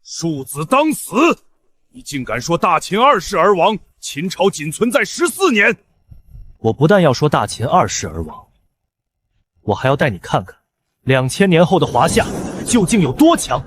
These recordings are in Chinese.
庶子当死！你竟敢说大秦2世而亡，秦朝仅存在14年！我不但要说大秦2世而亡，我还要带你看看2000年后的华夏究竟有多强。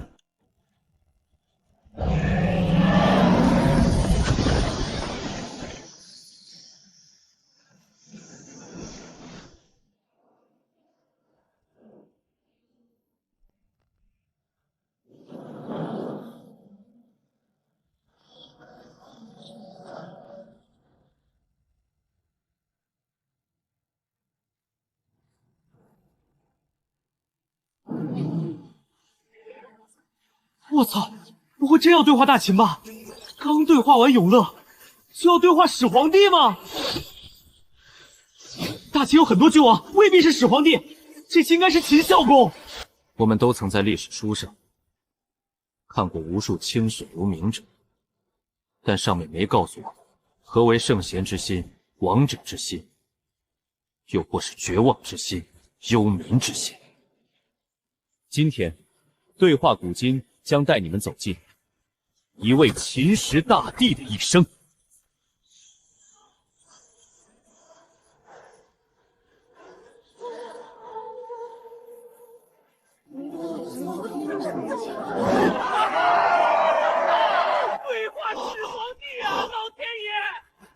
我操！不会真要对话大秦吧？刚对话完永乐，就要对话始皇帝吗？大秦有很多君王，未必是始皇帝，这期应该是秦孝公。我们都曾在历史书上看过无数清水无名者，但上面没告诉我们何为圣贤之心、王者之心，又或是绝望之心、忧民之心。今天，对话古今将带你们走进一位秦时大帝的一生。对话始皇帝啊！老天爷！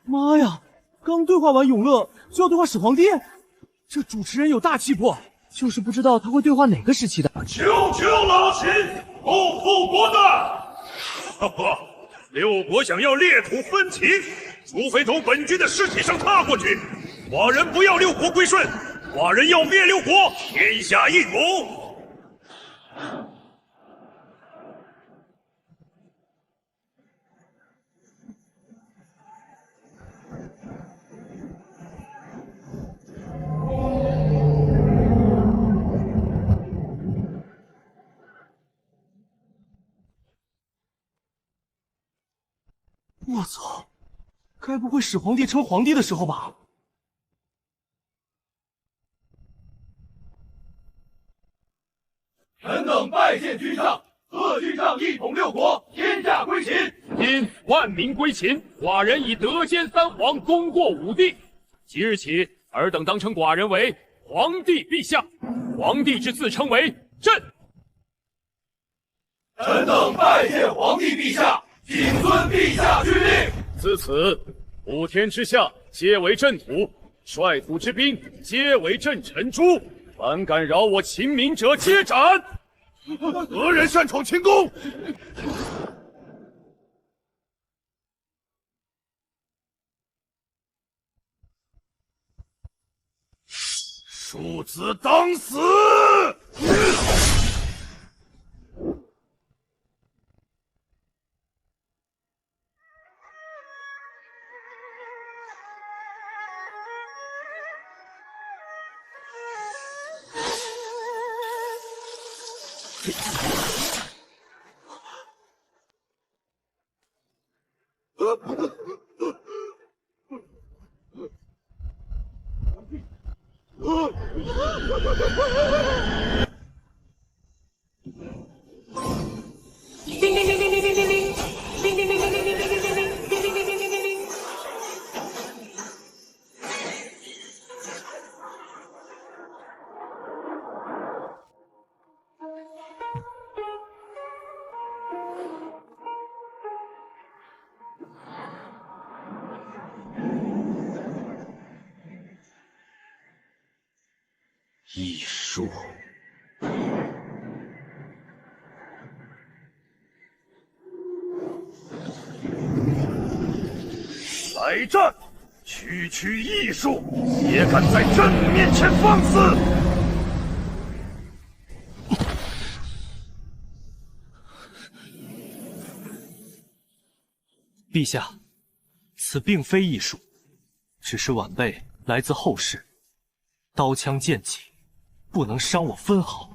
妈呀！刚对话完永乐，就要对话始皇帝？这主持人有大气不？就是不知道他会对话哪个时期的。求求老秦，不负国难！哈哈，六国想要裂土分秦，除非从本君的尸体上踏过去。寡人不要六国归顺，寡人要灭六国，天下一统。我操！该不会始皇帝称皇帝的时候吧？臣等拜见君上，贺君上一统六国，天下归秦。今万民归秦，寡人已德兼三皇，功过五帝。即日起，尔等当称寡人为皇帝陛下。皇帝之自称为朕。臣等拜见皇帝陛下，谨遵陛下军令。自此，5天之下皆为朕土，率土之滨皆为朕臣诛。凡敢扰我秦民者，皆斩。何人擅闯秦宫？庶子当死！艺术。来战！区区艺术，也敢在朕面前放肆！陛下，此并非艺术，只是晚辈来自后世，刀枪剑戟不能伤我分毫。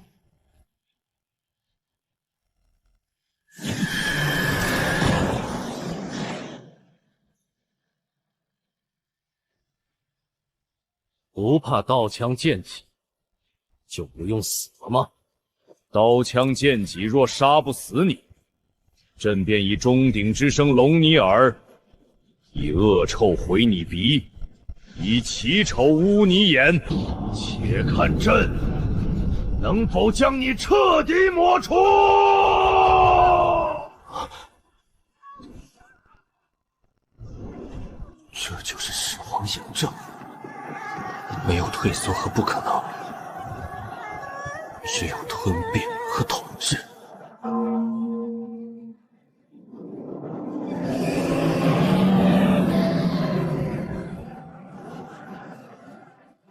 不怕刀枪剑戟，就不用死了吗？刀枪剑戟若杀不死你，朕便以钟鼎之声聋你耳，以恶臭毁你鼻，以奇丑污你眼，且看朕能否将你彻底抹除！这就是始皇嬴政，没有退缩和不可能，只有吞并和统治。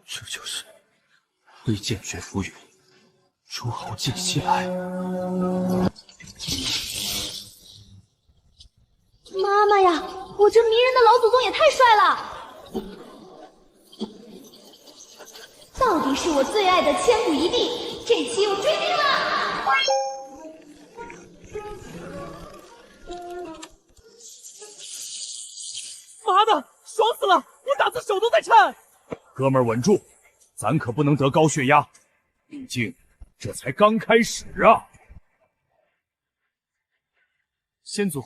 这就是挥剑绝浮云，诸侯尽西来。妈妈呀，我这迷人的老祖宗也太帅了！到底是我最爱的千古一帝，这期我追定了！妈的，爽死了！我打字手都在颤。哥们儿稳住，咱可不能得高血压，毕竟这才刚开始啊！先祖，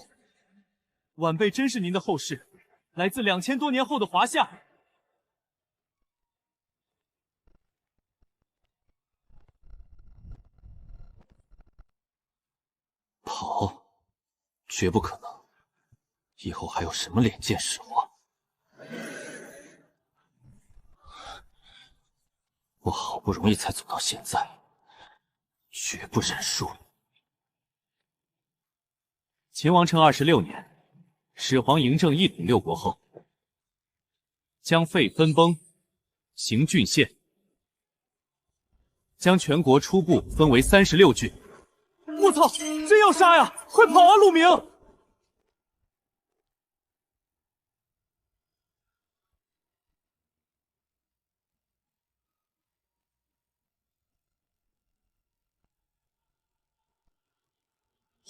晚辈真是您的后世，来自2000多年后的华夏。跑，绝不可能！以后还有什么脸见始皇？我好不容易才走到现在，绝不认输。秦王政26年，始皇嬴政一统6国后，将废分封，行郡县，将全国初步分为36郡。我操，真要杀呀！快跑啊，陆明！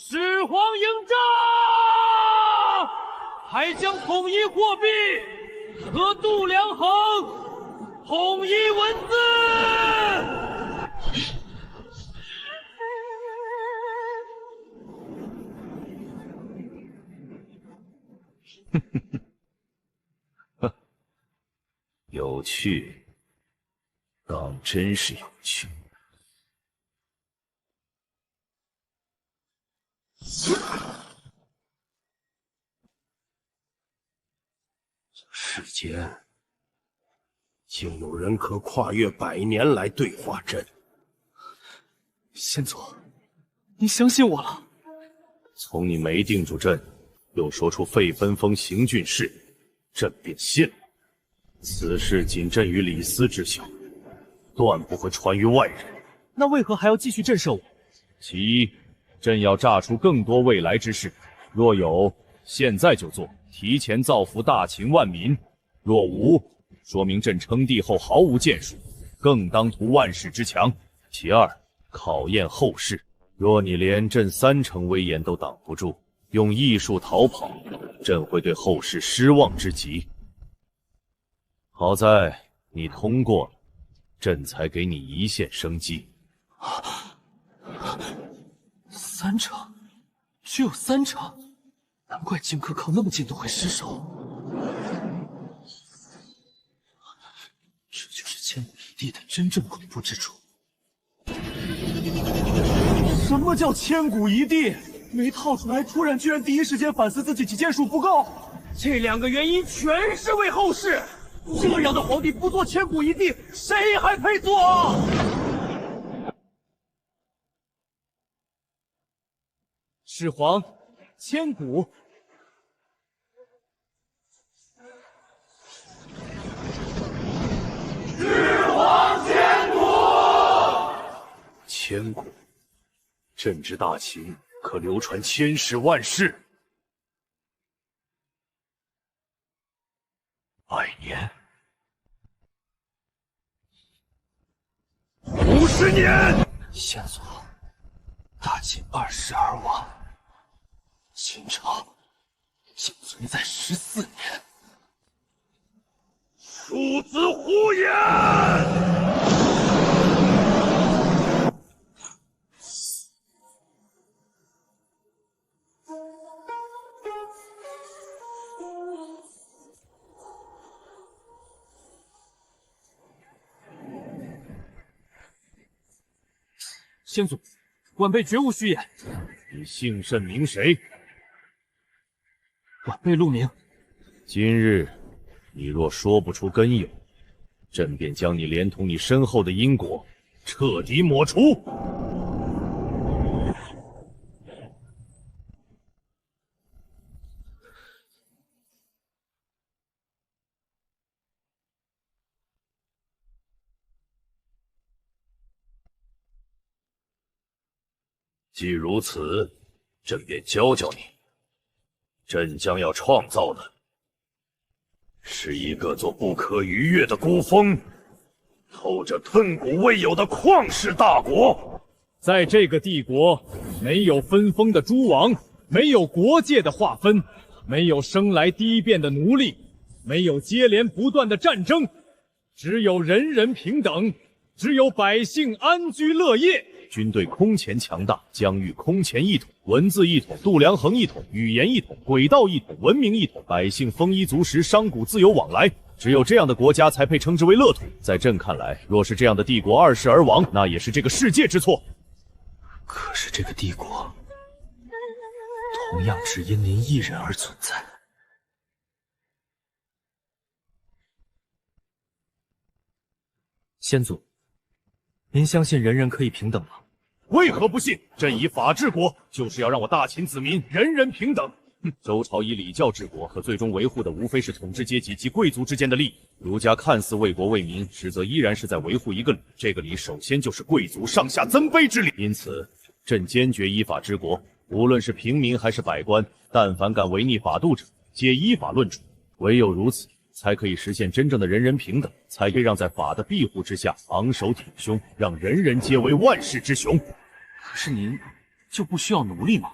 始皇嬴政，还将统一货币和度量衡，统一文字。有趣，当真是有趣。世间竟有人可跨越100年来对话朕。先祖，你相信我了。从你没定住朕，又说出废分封行郡事，朕便信了。此事仅朕与李斯知晓，断不会传于外人。那为何还要继续震慑我？其一，朕要炸出更多未来之事，若有，现在就做，提前造福大秦万民；若无，说明朕称帝后毫无建树，更当图万世之强。其二，考验后世，若你连朕3成威严都挡不住，用艺术逃跑，朕会对后世失望之极。好在你通过了，朕才给你一线生机。3成，只有3成，难怪荆轲靠那么近都会失手。这就是千古一帝的真正恐怖之处。什么叫千古一帝？没套出来，突然居然第一时间反思自己几件数不够，这2个原因全是为后世。这样的皇帝不做千古一帝，谁还配做？始皇，千古。始皇千古。千古，朕之大秦可流传千世万世。100年，50年。先祖，大秦22亡，秦朝仅存在14年。庶子胡言！先祖，晚辈绝无虚言。你姓甚名谁？晚辈陆明。今日你若说不出根由，朕便将你连同你身后的因果彻底抹除。既如此，朕便教教你。朕将要创造的是一个座不可逾越的孤峰，透着亘古未有的旷世大国。在这个帝国，没有分封的诸王，没有国界的划分，没有生来低变的奴隶，没有接连不断的战争，只有人人平等，只有百姓安居乐业。军队空前强大，疆域空前一统，文字一统，度量衡一统，语言一统，轨道一统，文明一统，百姓丰衣足食，商贾自由往来。只有这样的国家才配称之为乐土。在朕看来，若是这样的帝国二世而亡，那也是这个世界之错。可是这个帝国，同样只因您一人而存在。先祖，您相信人人可以平等吗？为何不信？朕以法治国，就是要让我大秦子民人人平等。周朝以礼教治国，可最终维护的无非是统治阶级及贵族之间的利益。儒家看似为国为民，实则依然是在维护一个理。这个理首先就是贵族上下尊卑之理。因此，朕坚决依法治国，无论是平民还是百官，但凡敢违逆法度者，皆依法论处。唯有如此，才可以实现真正的人人平等，才可以让在法的庇护之下昂首挺胸，让人人皆为万世之雄。可是您就不需要奴隶吗？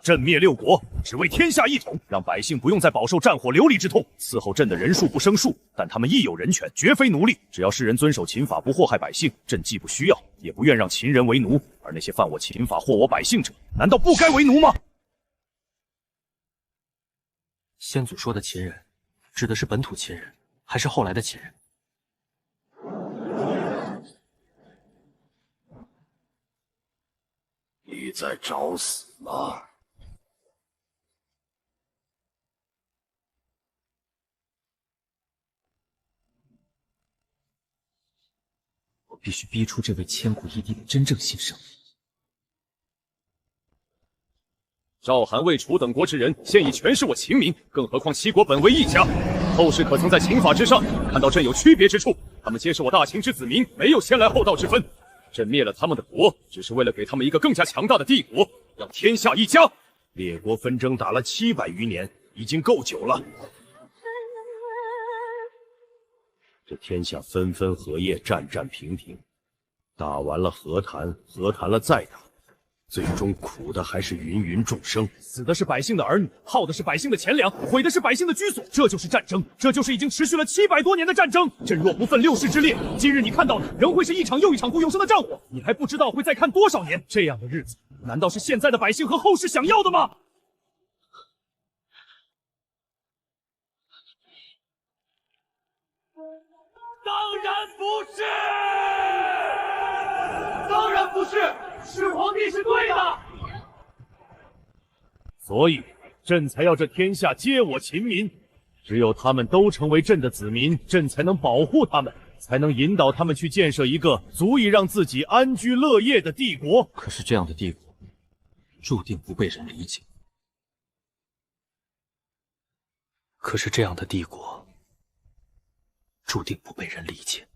朕灭六国，只为天下一统，让百姓不用再饱受战火流离之痛。伺候朕的人数不胜数，但他们亦有人权，绝非奴隶。只要世人遵守秦法，不祸害百姓，朕既不需要，也不愿让秦人为奴。而那些犯我秦法、祸我百姓者，难道不该为奴吗？先祖说的秦人，指的是本土秦人，还是后来的秦人？你在找死吗？我必须逼出这位千古一帝的真正心声。赵、韩、魏、楚等国之人，现已全是我秦民，更何况七国本为一家。后世可曾在秦法之上看到朕有区别之处？他们皆是我大秦之子民，没有先来后到之分。朕灭了他们的国，只是为了给他们一个更加强大的帝国，让天下一家。列国纷争打了700余年，已经够久了。这天下分分合业，战战平平，打完了和谈，和谈了再打。最终苦的还是芸芸众生，死的是百姓的儿女，耗的是百姓的钱粮，毁的是百姓的居所。这就是战争，这就是已经持续了700多年的战争。朕若不奋六世之烈，今日你看到的仍会是一场又一场不永生的战火。你还不知道会再看多少年。这样的日子，难道是现在的百姓和后世想要的吗？当然不是，当然不是。是皇帝是对的，所以朕才要这天下皆我秦民。只有他们都成为朕的子民，朕才能保护他们，才能引导他们去建设一个足以让自己安居乐业的帝国。可是这样的帝国，注定不被人理解。可是这样的帝国，注定不被人理解。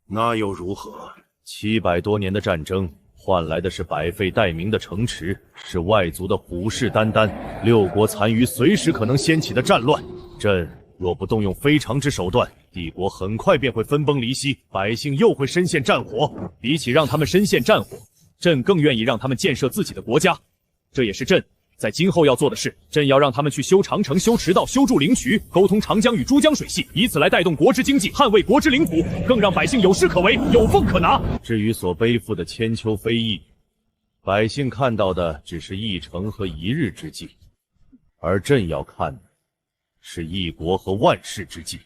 那又如何？700多年的战争，换来的是百废待鸣的城池，是外族的虎视眈眈，六国残余随时可能掀起的战乱。朕若不动用非常之手段，帝国很快便会分崩离析，百姓又会深陷战火。比起让他们深陷战火，朕更愿意让他们建设自己的国家。这也是朕在今后要做的事。朕要让他们去修长城、修驰道、修筑灵渠，沟通长江与珠江水系，以此来带动国之经济，捍卫国之领土，更让百姓有事可为，有俸可拿。至于所背负的千秋非议，百姓看到的只是一城和一日之计，而朕要看的是一国和万世之计。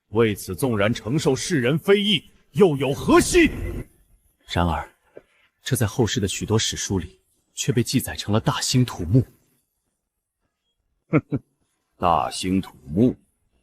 为此，纵然承受世人非议，又有何惜？然而，这在后世的许多史书里却被记载成了大兴土木。大兴土木，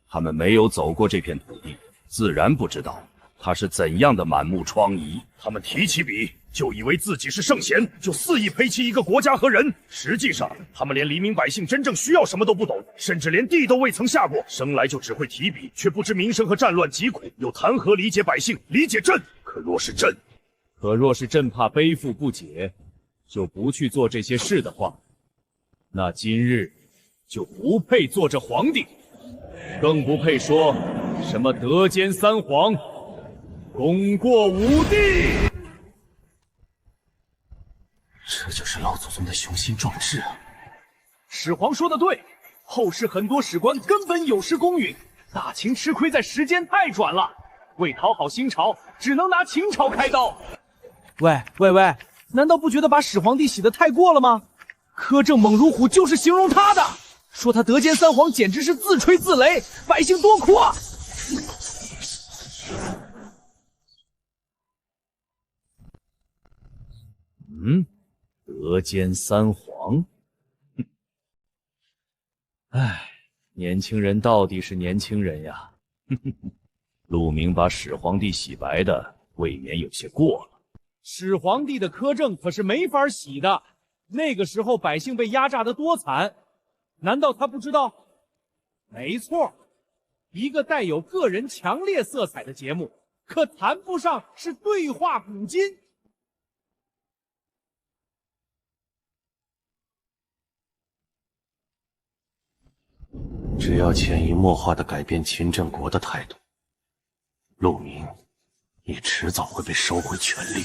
他们没有走过这片土地，自然不知道它是怎样的满目疮痍。他们提起笔，就以为自己是圣贤，就肆意培齐一个国家和人。实际上，他们连黎民百姓真正需要什么都不懂，甚至连地都未曾下过，生来就只会提笔，却不知民生和战乱疾苦，又谈何理解百姓、理解朕？可若是朕怕背负不解，就不去做这些事的话，那今日就不配做这皇帝，更不配说什么德兼三皇，功过五帝。这就是老祖宗的雄心壮志啊！始皇说的对，后世很多史官根本有失公允，大秦吃亏在时间太短了，为讨好新朝，只能拿秦朝开刀。喂，难道不觉得把始皇帝洗得太过了吗？苛政猛如虎就是形容他的，说他德兼三皇简直是自吹自擂，百姓多苦啊！德兼三皇，唉，年轻人到底是年轻人呀。陆明把始皇帝洗白的未免有些过了。始皇帝的苛政可是没法洗的，那个时候百姓被压榨得多惨，难道他不知道？没错，一个带有个人强烈色彩的节目，可谈不上是对话古今。只要潜移默化地改变秦正国的态度，陆明，你迟早会被收回权力。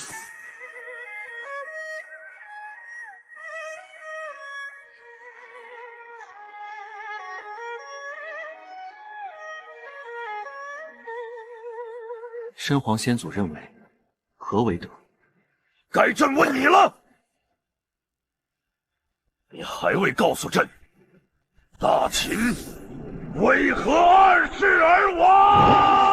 申皇先祖认为，何为德？该朕问你了，你还未告诉朕，大秦为何二世而亡？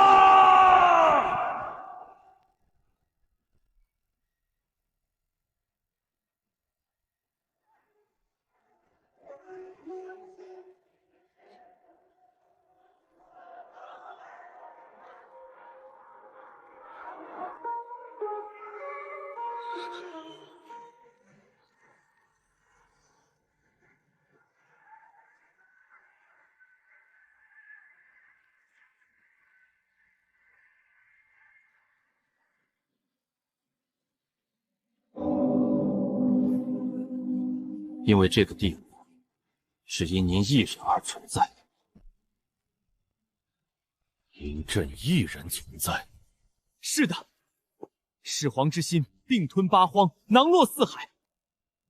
因为这个帝国是因您一人而存在的，因朕一人存在。是的，始皇之心并吞八荒，囊络四海，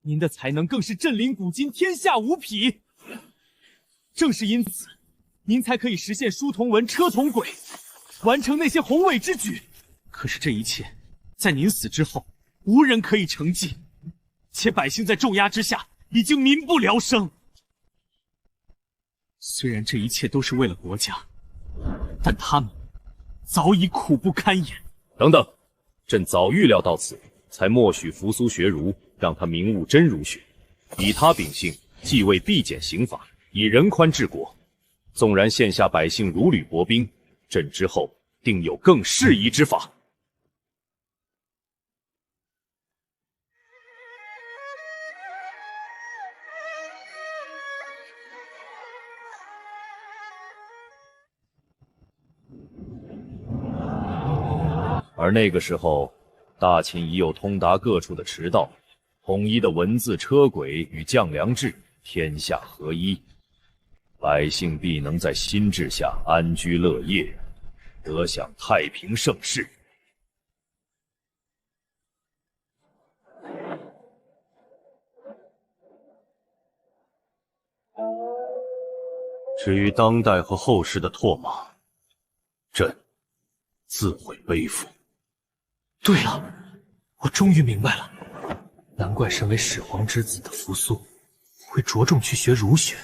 您的才能更是震临古今，天下无匹。正是因此，您才可以实现书同文，车同轨，完成那些宏伟之举。可是这一切，在您死之后，无人可以承继，且百姓在重压之下，已经民不聊生。虽然这一切都是为了国家，但他们早已苦不堪言。等等，朕早预料到此，才默许扶苏学儒，让他明悟真儒学，以他秉性，继位必减刑罚，以仁宽治国。纵然县下百姓如履薄冰，朕之后定有更适宜之法。而那个时候，大秦已有通达各处的驰道，统一的文字、车轨与将梁制，天下合一，百姓必能在新制下安居乐业，得享太平盛世。至于当代和后世的唾骂，朕自会背负。对了，我终于明白了，难怪身为始皇之子的扶苏会着重去学儒学。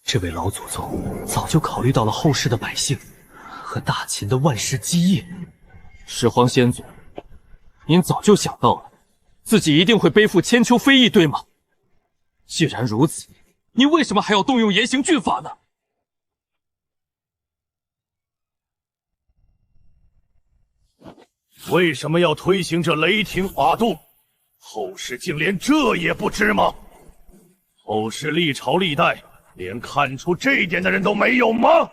这位老祖宗早就考虑到了后世的百姓和大秦的万世基业。始皇先祖，您早就想到了，自己一定会背负千秋非议，对吗？既然如此，您为什么还要动用严刑峻法呢？为什么要推行这雷霆法度？后世竟连这也不知吗？后世历朝历代，连看出这一点的人都没有吗？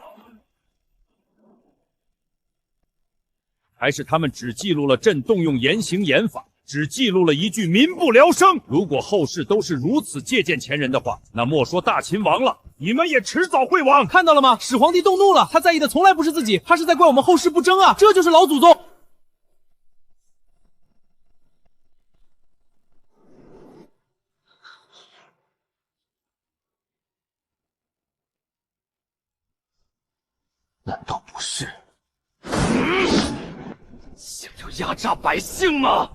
还是他们只记录了朕动用严刑严法，只记录了一句民不聊生？如果后世都是如此借鉴前人的话，那莫说大秦亡了，你们也迟早会亡。看到了吗？始皇帝动怒了，他在意的从来不是自己，他是在怪我们后世不争啊！这就是老祖宗。难道不是？想要压榨百姓吗？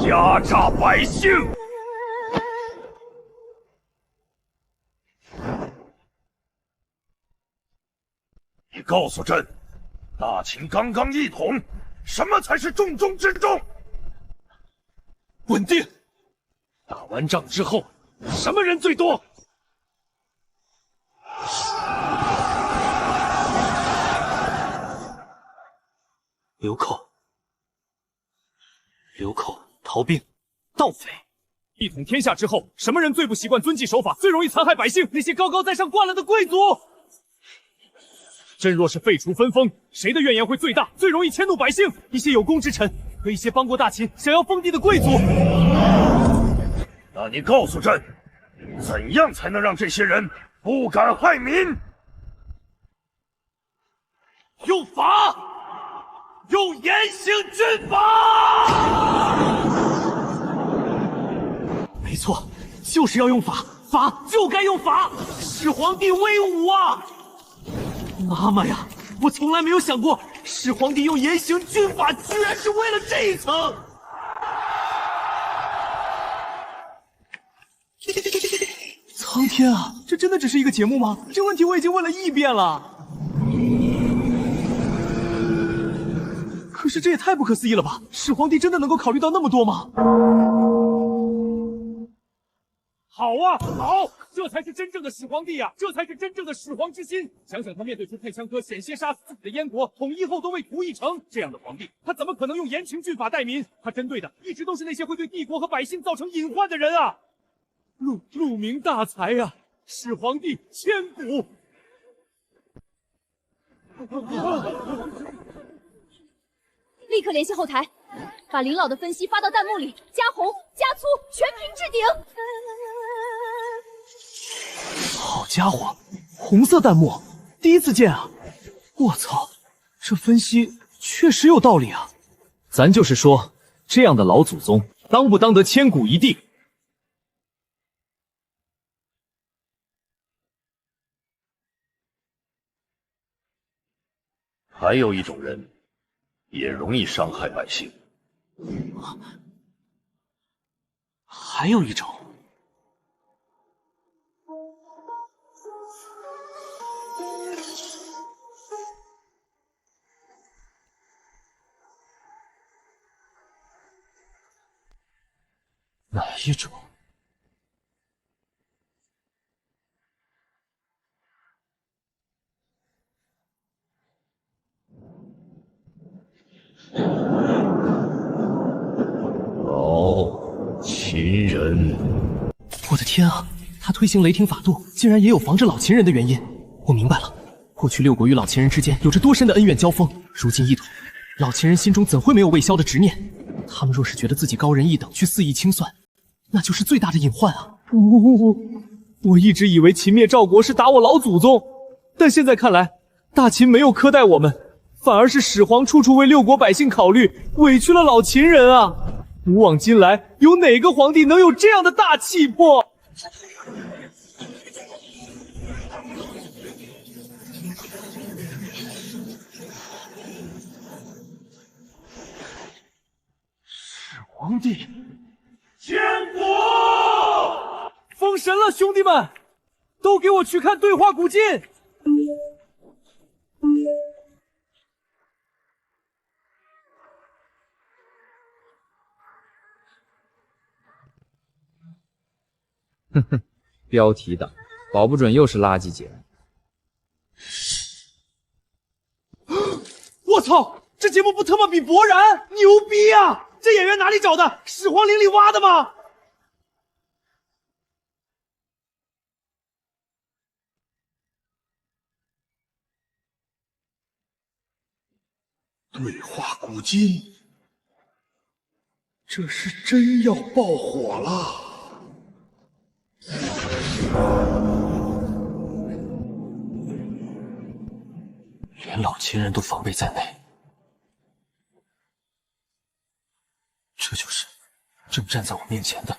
压榨百姓！你告诉朕，大秦刚刚一统，什么才是重中之重？稳定。打完仗之后，什么人最多？流寇、逃兵、盗匪。一统天下之后，什么人最不习惯遵纪守法，最容易残害百姓？那些高高在上惯了的贵族。朕若是废除分封，谁的怨言会最大，最容易迁怒百姓？一些有功之臣和一些帮过大秦、想要封地的贵族。那你告诉朕，怎样才能让这些人不敢害民？用法，用严刑峻法。没错，就是要用法，法就该用法。始皇帝威武啊！妈妈呀，我从来没有想过，始皇帝用严刑峻法，居然是为了这一层。苍天啊，这真的只是一个节目吗？这问题我已经问了1遍了。可是这也太不可思议了吧！始皇帝真的能够考虑到那么多吗？好啊，好，这才是真正的始皇帝啊！这才是真正的始皇之心。想想他面对出太枪科险些杀死自己的燕国，统一后都未屠一城，这样的皇帝，他怎么可能用严刑峻法待民？他针对的一直都是那些会对帝国和百姓造成隐患的人啊！鹿鸣大才呀、始皇帝千古！立刻联系后台，把林老的分析发到弹幕里，加红加粗，全屏置顶。好家伙，红色弹幕，第一次见啊！我操，这分析确实有道理啊！咱就是说，这样的老祖宗当不当得千古一帝？还有一种人，也容易伤害百姓。还有一种，哪一种？老秦人，我的天啊！他推行雷霆法度，竟然也有防着老秦人的原因。我明白了，过去6国与老秦人之间有着多深的恩怨交锋，如今一统，老秦人心中怎会没有未消的执念？他们若是觉得自己高人一等，去肆意清算，那就是最大的隐患啊！我一直以为秦灭赵国是打我老祖宗，但现在看来，大秦没有苛待我们，反而是始皇处处为6国百姓考虑，委屈了老秦人啊！古往今来，有哪个皇帝能有这样的大气魄？皇帝，建国！封神了，兄弟们，都给我去看对话古镜！哼哼，标题党，保不准又是垃圾节目。我操，这节目不他妈比博然牛逼啊！这演员哪里找的？始皇陵里挖的吗？对话古今，这是真要爆火了！连老秦人都防备在内，这就是正站在我面前的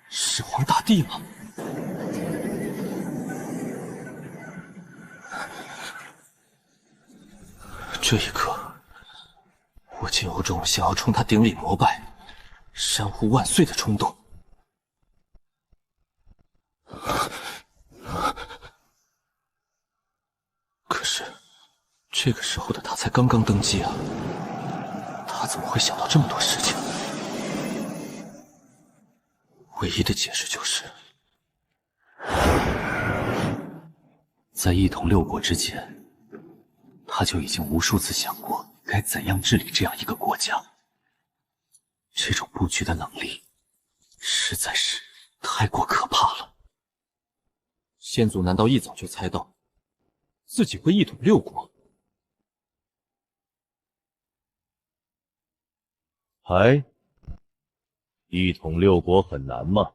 始皇大帝吗？这一刻，我竟有种想要冲他顶礼膜拜、山呼万岁的冲动。可是，这个时候的他才刚刚登基啊，他怎么会想到这么多事情？唯一的解释就是，在一统六国之前，他就已经无数次想过该怎样治理这样一个国家。这种布局的能力，实在是太过可怕了。先祖难道一早就猜到自己会一统六国？嗨，一统六国很难吗？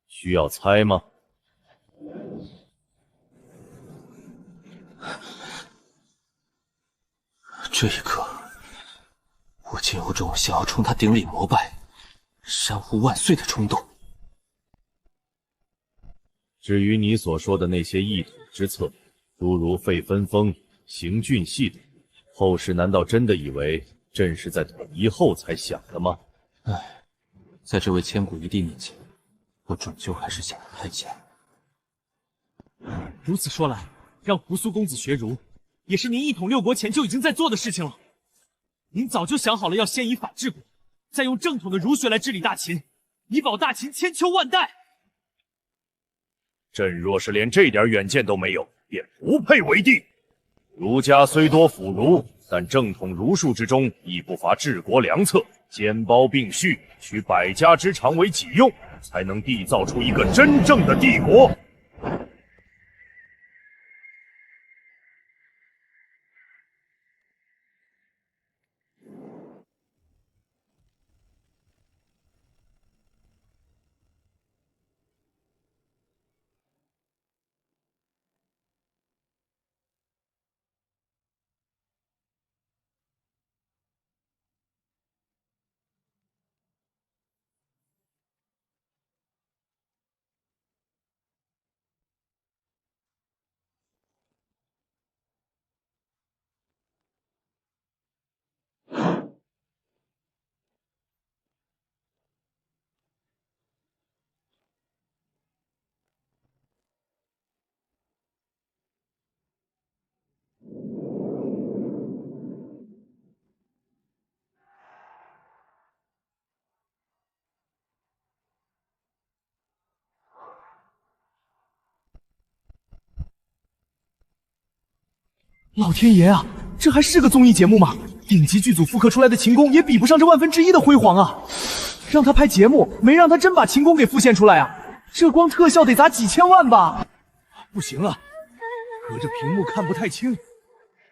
需要猜吗？这一刻，我竟有种想要冲他顶礼膜拜、山呼万岁的冲动。至于你所说的那些一统之策，诸如废分封、行郡系统，后世难道真的以为朕是在统一后才想的吗？唉，在这位千古一帝面前，我终究还是想得太浅。如此说来，让扶苏公子学儒，也是您一统六国前就已经在做的事情了。您早就想好了要先以法治国，再用正统的儒学来治理大秦，以保大秦千秋万代。朕若是连这点远见都没有，便不配为帝。儒家虽多腐儒，但正统儒术之中亦不乏治国良策，兼包并蓄，取百家之长为己用，才能缔造出一个真正的帝国。老天爷啊，这还是个综艺节目吗？顶级剧组复刻出来的秦宫也比不上这1/1000的辉煌啊！让他拍节目，没让他真把秦宫给复现出来啊！这光特效得砸几千万吧？不行了，隔着屏幕看不太清。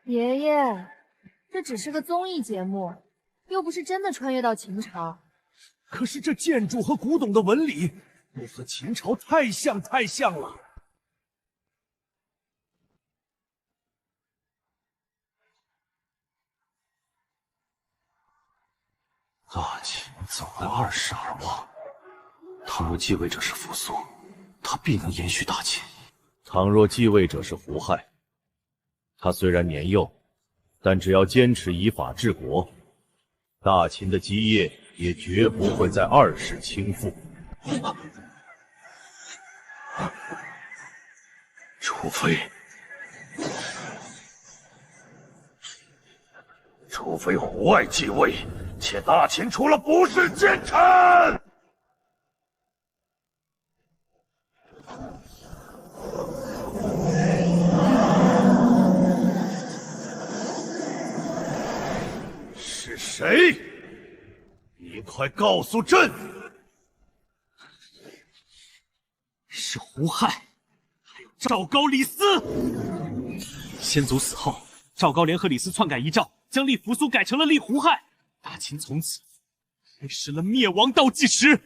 爷爷，这只是个综艺节目，又不是真的穿越到秦朝。可是这建筑和古董的纹理都和秦朝太像了。大秦走了22王，倘若继位者是扶苏，他必能延续大秦；倘若继位者是胡亥，他虽然年幼，但只要坚持以法治国，大秦的基业也绝不会在2世倾覆。除非胡爱继位，且大秦除了不是奸臣。是谁？你快告诉朕！是胡亥，还有赵高、李斯。先祖死后，赵高联合李斯篡改遗诏，将立扶苏改成了立胡亥，大秦从此开始了灭亡倒计时。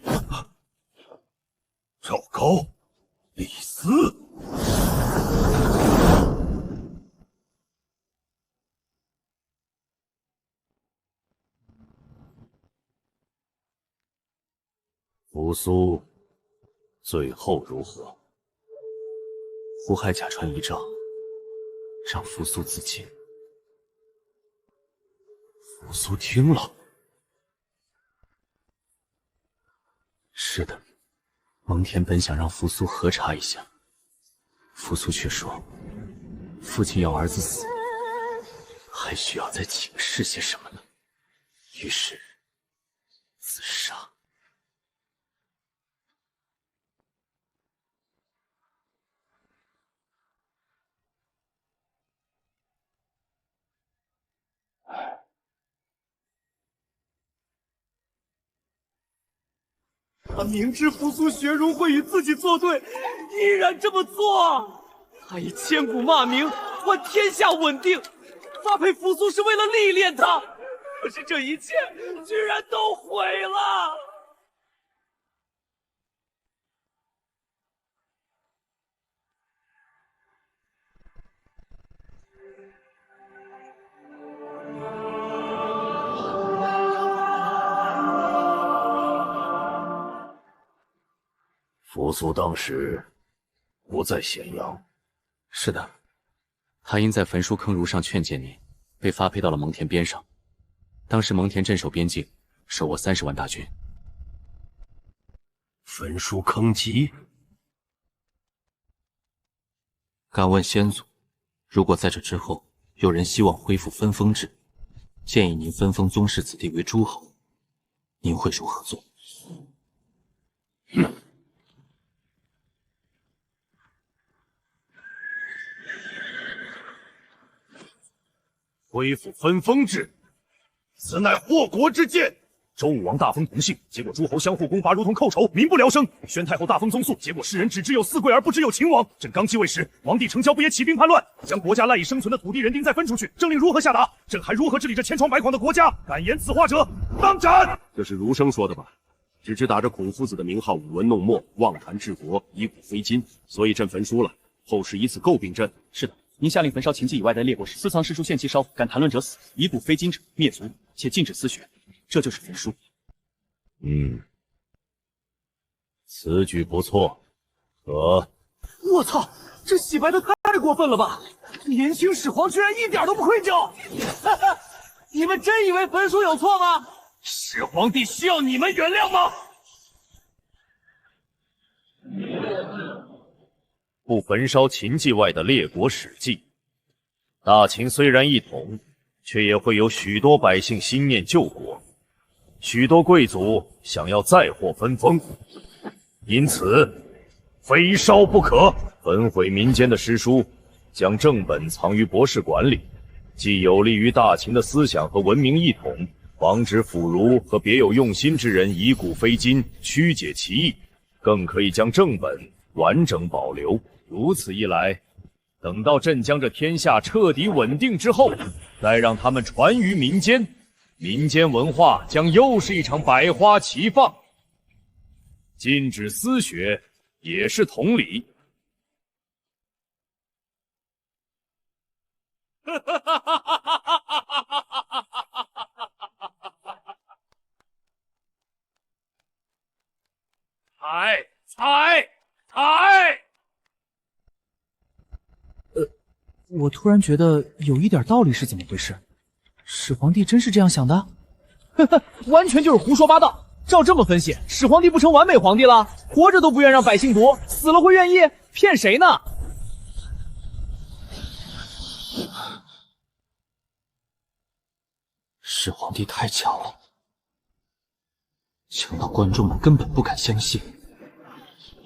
赵高、李斯，扶苏最后如何？胡亥假传遗诏，让扶苏自尽。扶苏听了，是的，蒙恬本想让扶苏核查一下，扶苏却说，父亲要儿子死，还需要再警示些什么呢？于是自杀。他明知扶苏学儒会与自己作对，依然这么做。他以千古骂名换天下稳定，发配扶苏是为了历练他。可是这一切居然都毁了。扶苏当时不在咸阳。是的，他因在焚书坑儒上劝谏你，被发配到了蒙恬边上。当时蒙恬镇守边境，手握30万大军。焚书坑籍？敢问先祖，如果在这之后有人希望恢复分封制，建议您分封宗室子弟为诸侯，您会如何做？恢复分封制，此乃祸国之见。周武王大封同姓，结果诸侯相互攻伐，如同寇仇，民不聊生。宣太后大封宗肃，结果世人只知有四贵而不知有秦王。朕刚继位时，王帝成交不也起兵叛乱，将国家赖以生存的土地人丁再分出去，政令如何下达？朕还如何治理这千疮百孔的国家？敢言此话者，当斩！这是儒生说的吧？只知打着孔夫子的名号舞文弄墨，妄谈治国，以古非今，所以朕焚书了。后世以此诟病朕。是的。您下令焚烧秦纪以外的列国史，私藏诗书献祭烧，敢谈论者死，以古非今者灭族，且禁止私学，这就是焚书。此举不错，可我操，这洗白的太过分了吧！年轻始皇居然一点都不愧疚！你们真以为焚书有错吗？始皇帝需要你们原谅吗？不焚烧秦纪外的列国史记，大秦虽然一统，却也会有许多百姓心念救国，许多贵族想要再获分封，因此非烧不可。焚毁民间的诗书，将正本藏于博士馆里，既有利于大秦的思想和文明一统，防止腐儒和别有用心之人以古非今，曲解其意，更可以将正本完整保留。如此一来，等到朕将这天下彻底稳定之后，再让他们传于民间，民间文化将又是一场百花齐放。禁止私学也是同理。踩！我突然觉得有一点道理，是怎么回事？始皇帝真是这样想的？完全就是胡说八道。照这么分析，始皇帝不成完美皇帝了？活着都不愿让百姓读，死了会愿意？骗谁呢？始皇帝太强了，强到观众们根本不敢相信，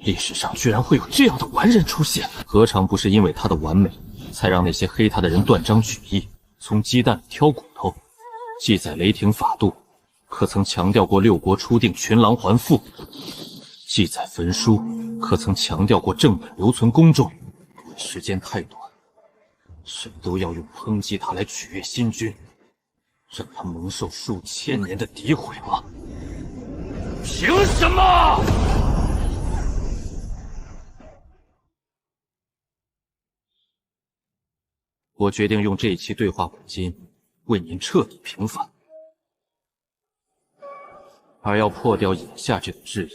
历史上居然会有这样的完人出现。何尝不是因为他的完美，才让那些黑他的人断章取义，从鸡蛋里挑骨头？记载雷霆法度，可曾强调过六国初定群狼还父？记载焚书，可曾强调过正本留存宫中？因为时间太短，谁都要用抨击他来取悦新君，让他蒙受数千年的诋毁吗？凭什么？我决定用这一期对话本金为您彻底平反，而要破掉眼下这个质疑，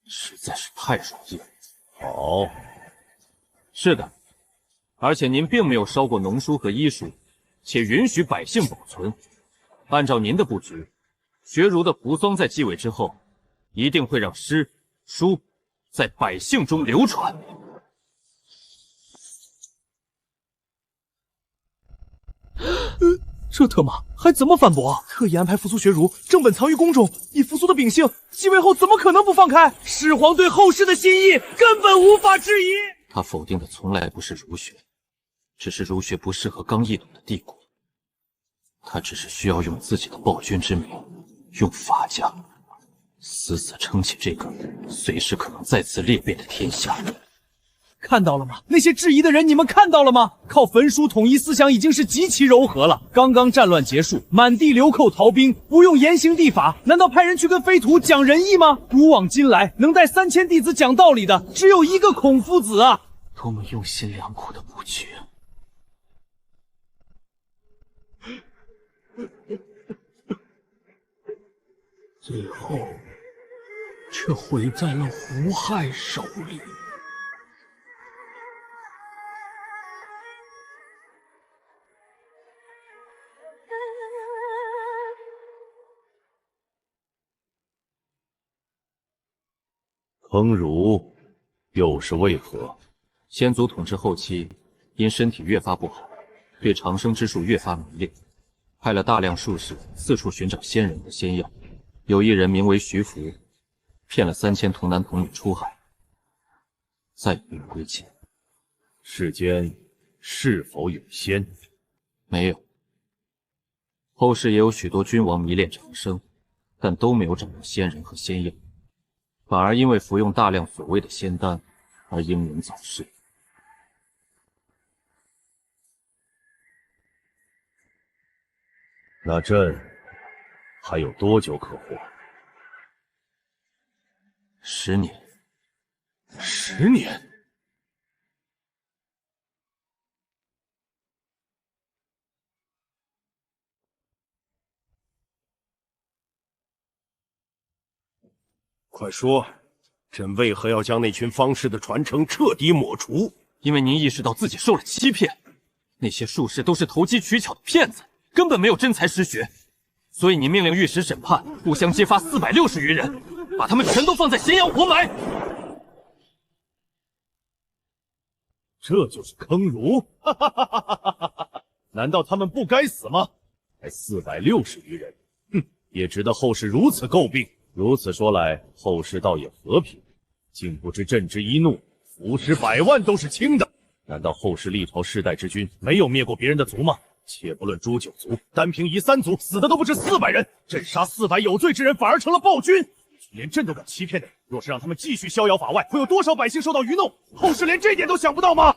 实在是太容易了。好，是的，而且您并没有烧过农书和医书，且允许百姓保存。按照您的布局，学儒的扶桑在继位之后，一定会让诗书在百姓中流传。这特么还怎么反驳？特意安排扶苏学儒，正本藏于宫中，以扶苏的秉性，继位后怎么可能不放开？始皇对后世的心意根本无法质疑。他否定的从来不是儒学，只是儒学不适合刚易懂的帝国。他只是需要用自己的暴君之名，用法家死死撑起这个随时可能再次裂变的天下。看到了吗？那些质疑的人，你们看到了吗？靠焚书统一思想已经是极其柔和了。刚刚战乱结束，满地流寇逃兵，不用严刑峻法，难道派人去跟飞土讲仁义吗？古往今来，能带3000弟子讲道理的，只有一个孔夫子啊！多么用心良苦的布局！最后，却毁在了胡亥手里。坑儒又是为何？先祖统治后期，因身体越发不好，对长生之术越发迷恋，派了大量术士四处寻找仙人和仙药。有一人名为徐福，骗了3000童男童女出海，再也没有归秦。世间是否有仙？没有。后世也有许多君王迷恋长生，但都没有找到仙人和仙药，反而因为服用大量所谓的仙丹而英年早逝。那朕还有多久可活？10年。10年？快说，朕为何要将那群方士的传承彻底抹除？因为您意识到自己受了欺骗，那些术士都是投机取巧的骗子，根本没有真才实学。所以你命令御史审判，互相揭发460余人，把他们全都放在咸阳活埋。这就是坑儒？难道他们不该死吗？才460余人，哼，也值得后世如此诟病。如此说来，后世倒也和平，竟不知朕之一怒，伏尸100万都是轻的。难道后世历朝世代之君没有灭过别人的族吗？且不论诛9族，单凭夷3族死的都不止400人，朕杀400有罪之人，反而成了暴君。连朕都敢欺骗的人，若是让他们继续逍遥法外，会有多少百姓受到愚弄？后世连这点都想不到吗？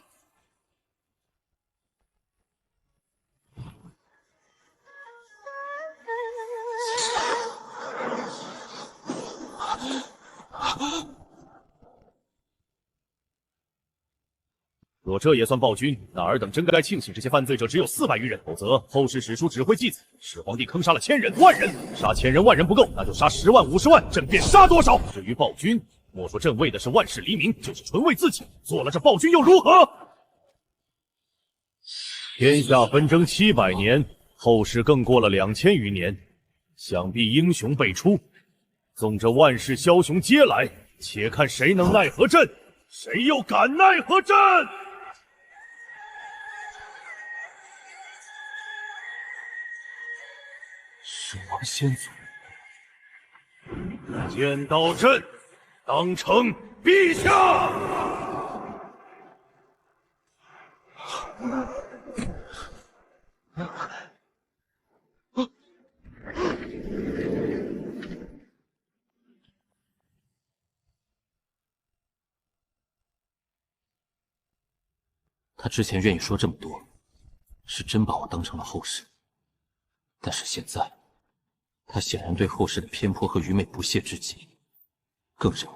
若这也算暴君，那尔等真该庆幸这些犯罪者只有400余人，否则后世史书只会记载始皇帝坑杀了1000人、10000人，杀1000人、10000人不够，那就杀10万、50万，朕便杀多少。至于暴君，莫说朕为的是万世黎明，就是纯为自己，做了这暴君又如何？天下纷争700年，后世更过了2000余年，想必英雄辈出。纵着万世枭雄皆来，且看谁能奈何朕，谁又敢奈何朕！始皇先祖，见到朕，当成陛下。他之前愿意说这么多，是真把我当成了后世。但是现在，他显然对后世的偏颇和愚昧不屑至极，更认为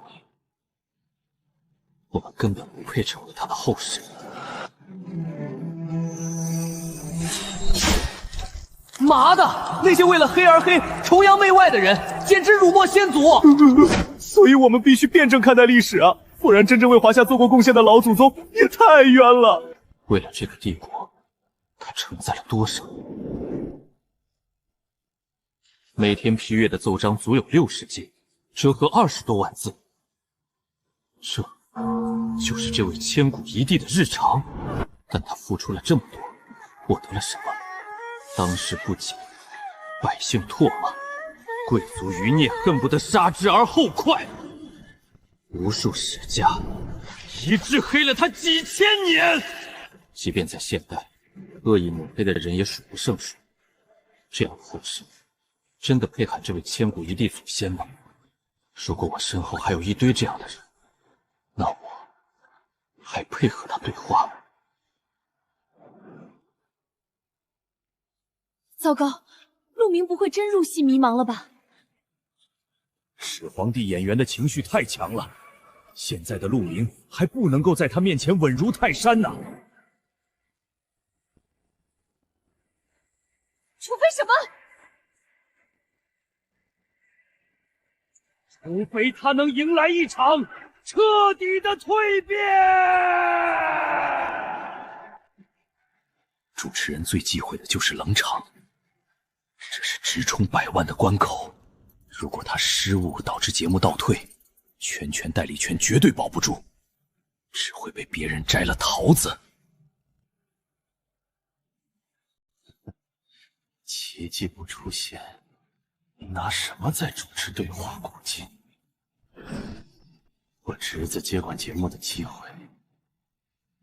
我们根本不配成为他的后世。妈的，那些为了黑而黑、崇洋媚外的人，简直辱没先祖！所以我们必须辩证看待历史啊，不然真正为华夏做过贡献的老祖宗也太冤了。为了这个帝国，他承载了多少？每天批阅的奏章足有60件，折合20多万字。这就是这位千古一帝的日常。但他付出了这么多，获得了什么？当世不景，百姓唾骂，贵族余孽恨不得杀之而后快。无数史家一致黑了他几千年。即便在现代，恶意抹黑的人也数不胜数。这样的后世，真的配喊这位千古一帝祖先吗？如果我身后还有一堆这样的人，那我还配和他对话吗？糟糕，陆明不会真入戏迷茫了吧？始皇帝演员的情绪太强了，现在的陆明还不能够在他面前稳如泰山呢。除非什么？除非他能迎来一场彻底的蜕变。主持人最忌讳的就是冷场，这是直冲100万的关口。如果他失误导致节目倒退，全权代理权绝对保不住，只会被别人摘了桃子。奇迹不出现，你拿什么在主持对话鼓劲？我侄子接管节目的机会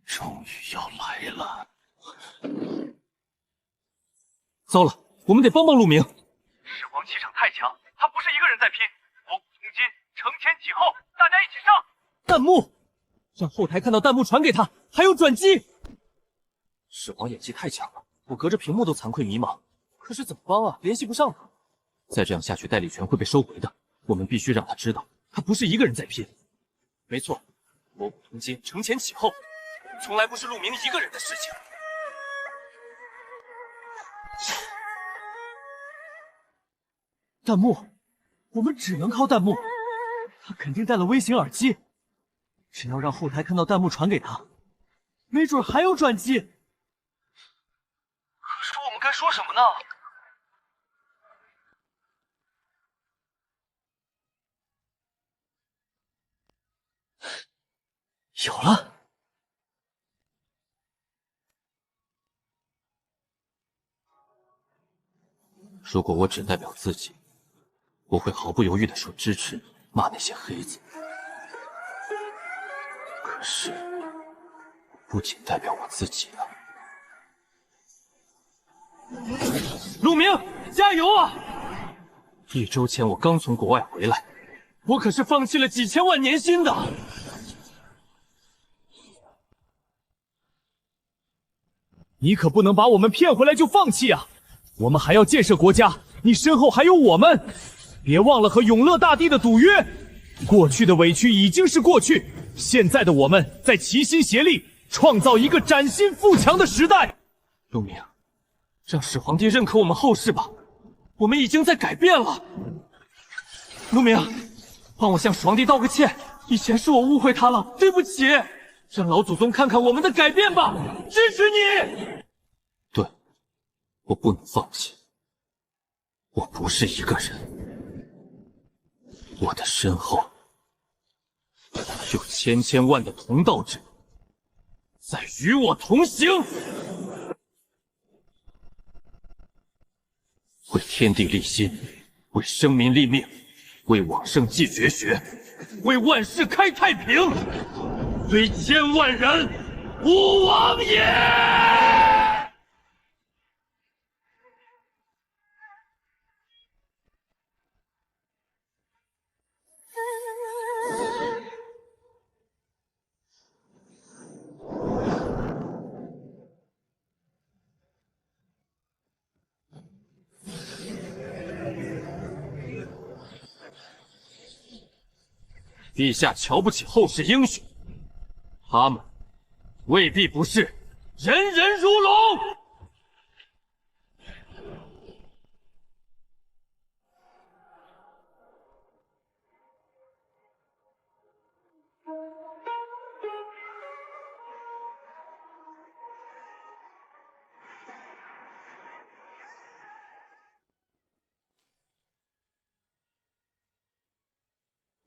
终于要来了。糟了，我们得帮帮陆明。始皇气场太强，他不是一个人在拼，我古从今，承前启后，大家一起上！弹幕，让后台看到弹幕传给他，还有转机。始皇演技太强了，我隔着屏幕都惭愧迷茫。可是怎么帮啊？联系不上他。再这样下去，代理权会被收回的。我们必须让他知道，他不是一个人在拼。没错，我古从今，承前启后，从来不是陆明一个人的事情。弹幕，我们只能靠弹幕。他肯定带了微型耳机，只要让后台看到弹幕传给他，没准还有转机。可是我们该说什么呢？有了！如果我只代表自己，我会毫不犹豫地说支持，骂那些黑子。可是，不仅代表我自己了。陆明，加油啊！1周前我刚从国外回来，我可是放弃了几千万年薪的。你可不能把我们骗回来就放弃啊！我们还要建设国家，你身后还有我们。别忘了和永乐大帝的赌约。过去的委屈已经是过去，现在的我们在齐心协力，创造一个崭新富强的时代。陆明，让始皇帝认可我们后世吧，我们已经在改变了。陆明，帮我向始皇帝道个歉，以前是我误会他了，对不起。让老祖宗看看我们的改变吧，支持你。对，我不能放弃，我不是一个人，我的身后有千千万的同道者在与我同行，为天地立心，为生民立命，为往圣继绝学，为万世开太平，虽千万人，吾往也！陛下瞧不起后世英雄，他们未必不是人人如龙。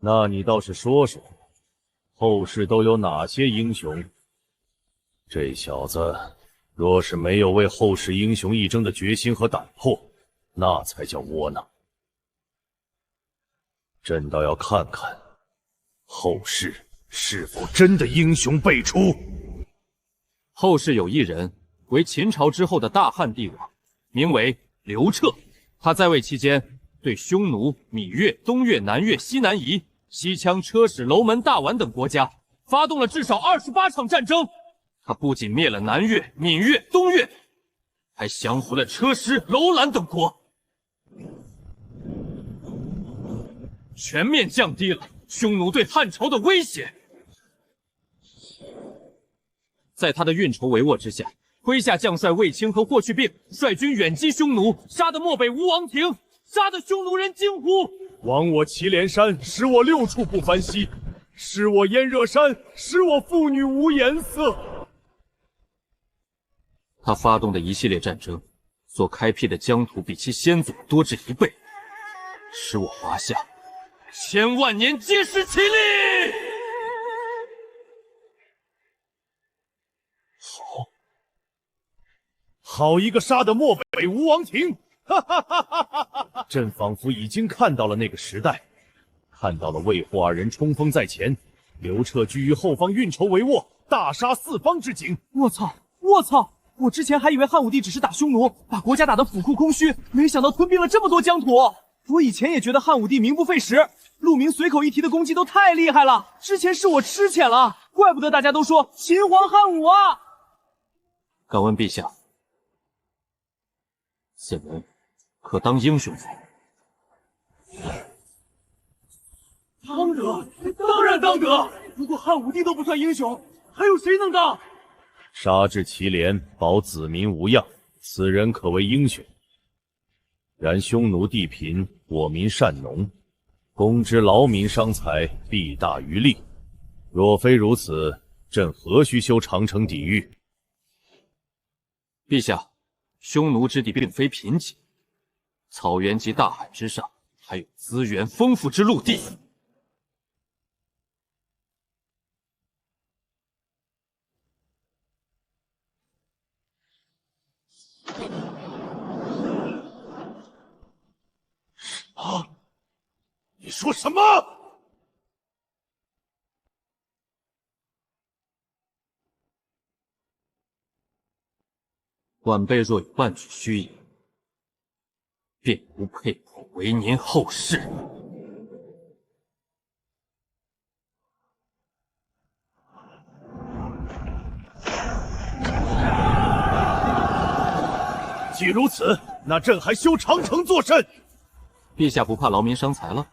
那你倒是说说，后世都有哪些英雄？这小子若是没有为后世英雄一争的决心和胆魄，那才叫窝囊。朕倒要看看，后世是否真的英雄辈出。后世有一人为秦朝之后的大汉帝王，名为刘彻。他在位期间，对匈奴、芈越、东越、南越、西南夷、西羌、车使、楼门、大宛等国家发动了至少28场战争。他不仅灭了南越、闽越、东越，还降服了车师、楼兰等国，全面降低了匈奴对汉朝的威胁。在他的运筹帷幄之下，麾下将帅卫青和霍去病率军远击匈奴，杀得漠北无王庭，杀得匈奴人惊呼：亡我祁连山，使我六畜不翻息；失我燕热山，使我妇女无颜色。他发动的一系列战争，所开辟的疆土比其先祖多至1倍，使我华夏千万年皆失其力。好一个杀得漠北无王庭！哈哈哈哈哈哈！朕仿佛已经看到了那个时代，看到了魏霍二人冲锋在前，刘彻居于后方运筹帷幄，大杀四方之景。我操！我操！我之前还以为汉武帝只是打匈奴，把国家打得府库空虚，没想到吞并了这么多疆土。我以前也觉得汉武帝名不废实，陆明随口一提的功绩都太厉害了。之前是我痴浅了，怪不得大家都说秦皇汉武啊！敢问陛下，此人可当英雄否？当得，当然当得。如果汉武帝都不算英雄，还有谁能当？杀至祁连，保子民无恙，此人可为英雄。然匈奴地贫，我民善农，公之劳民伤财，弊大于利。若非如此，朕何须修长城抵御？陛下，匈奴之地并非贫瘠，草原及大海之上，还有资源丰富之陆地。啊！你说什么？晚辈若有半句虚言，便无配颇为您后事。既如此，那朕还修长城作甚？陛下不怕劳民伤财了？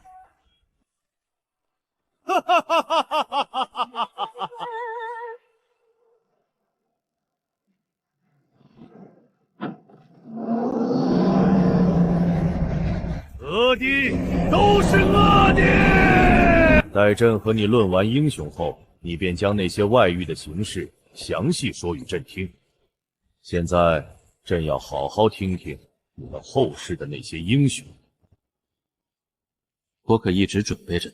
哈哈哈哈哈哈！恶的都是恶的。待朕和你论完英雄后，你便将那些外域的形势详细说与朕听。现在，朕要好好听听了后世的那些英雄。我可一直准备着。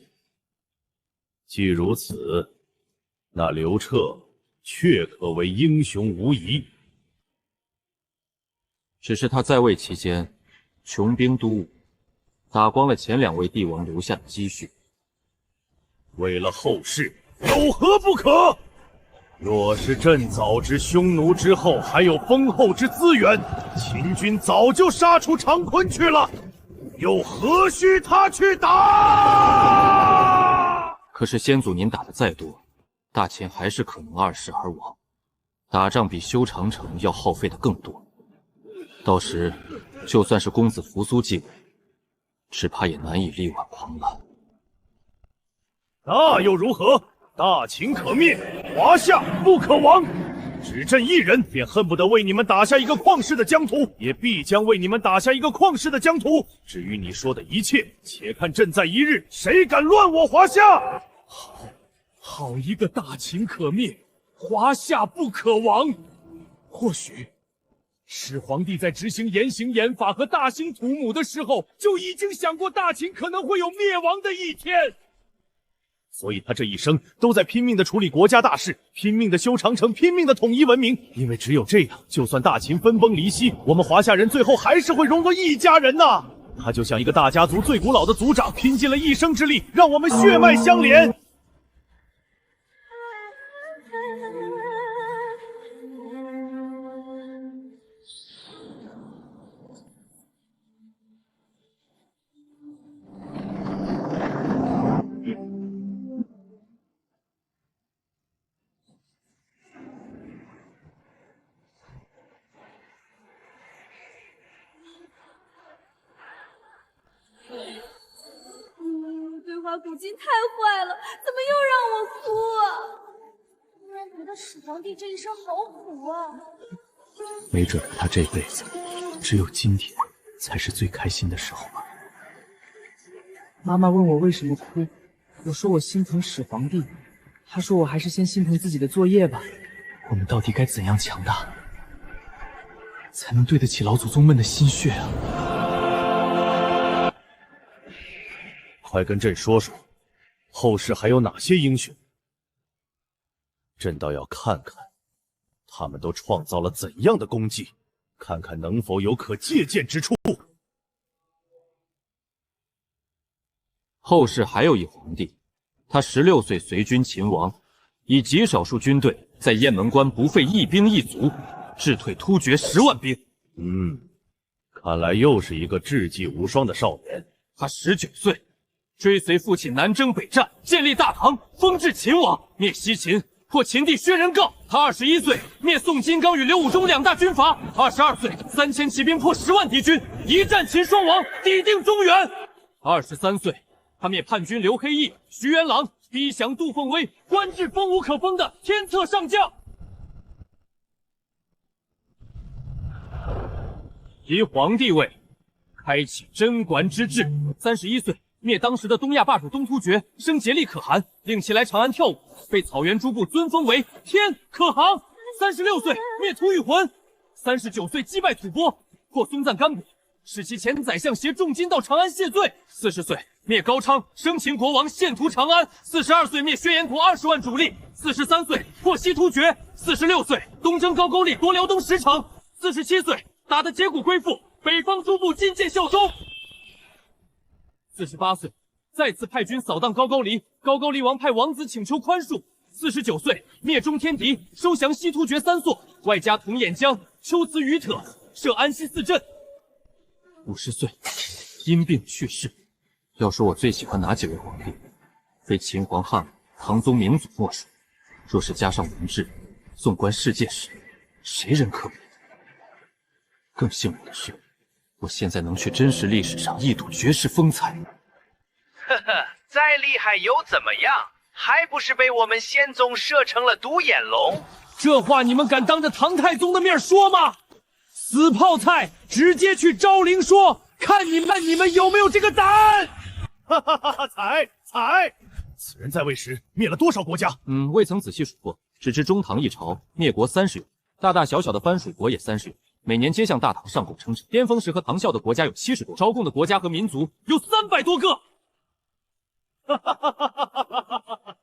既如此，那刘彻确可为英雄无疑。只是他在位期间，穷兵黩武，打光了前2位帝王留下的积蓄。为了后世，有何不可？若是朕早知匈奴之后还有丰厚之资源，秦军早就杀出长昆去了，又何须他去打？可是先祖您打的再多，大秦还是可能二世而亡。打仗比修长城要耗费的更多，到时就算是公子扶苏继位，只怕也难以力挽狂澜。那又如何？大秦可灭，华夏不可亡。只朕一人，便恨不得为你们打下一个旷世的疆土，也必将为你们打下一个旷世的疆土。至于你说的一切，且看朕在一日，谁敢乱我华夏！好一个大秦可灭，华夏不可亡。或许始皇帝在执行严刑严法和大兴土木的时候，就已经想过大秦可能会有灭亡的一天。所以他这一生都在拼命地处理国家大事，拼命地修长城，拼命地统一文明。因为只有这样，就算大秦分崩离析，我们华夏人最后还是会融作一家人呐。他就像一个大家族最古老的族长，拼尽了一生之力，让我们血脉相连。对话古今太坏了，怎么又让我哭啊？突然觉得始皇帝这一生好苦啊。没准他这辈子只有今天才是最开心的时候吧。妈妈问我为什么哭，我说我心疼始皇帝，她说我还是先心疼自己的作业吧。我们到底该怎样强大，才能对得起老祖宗们的心血啊？快跟朕说说，后世还有哪些英雄？朕倒要看看，他们都创造了怎样的功绩，看看能否有可借鉴之处。后世还有一皇帝，他16岁随军秦王，以极少数军队在雁门关不费一兵一卒，智退突厥10万兵。看来又是一个智计无双的少年。他19岁。追随父亲南征北战，建立大唐，封至秦王，灭西秦，破秦帝薛仁诰。他21岁，灭宋金刚与刘武忠2大军阀。22岁，3000骑兵破10万敌军，一战秦双亡，抵定中原。23岁，他灭叛军刘黑翼、徐元朗，逼降杜凤威，官至封无可封的天策上将。即皇帝位，开启贞观之治。31岁。灭当时的东亚霸主东突厥，升节力可汗，令其来长安跳舞，被草原诸部尊封为天可汗。36岁灭吐谷浑，39岁击败吐蕃，破松赞干国，使其前宰相携重金到长安谢罪。40岁灭高昌，生秦国王，献屠长安。42岁灭薛延陀20万主力。43岁破西突厥。46岁东征高句丽，夺辽东10城。47岁打得解骨归附，北方诸部进谏效忠。48岁，再次派军扫荡高句丽，高句丽王派王子请求宽恕。49岁，灭中天敌，收降西突厥3所，外加统眼江、龟兹于特，设安西4镇。50岁，因病去世。要说我最喜欢哪几位皇帝，非秦皇汉武、唐宗明祖莫属。若是加上文治，纵观世界史，谁人可比？更幸运的是，我现在能去真实历史上一睹绝世风采。呵呵，再厉害又怎么样？还不是被我们先宗射成了独眼龙。这话你们敢当着唐太宗的面说吗？死泡菜，直接去昭陵说，看你们有没有这个胆！哈哈哈哈！踩！此人在位时灭了多少国家？未曾仔细数过，只知中唐一朝灭国30余，大大小小的藩属国也30余。每年皆向大唐上贡称臣，巅峰时和唐孝的国家有70多，朝贡的国家和民族有300多个。哈哈哈哈哈哈！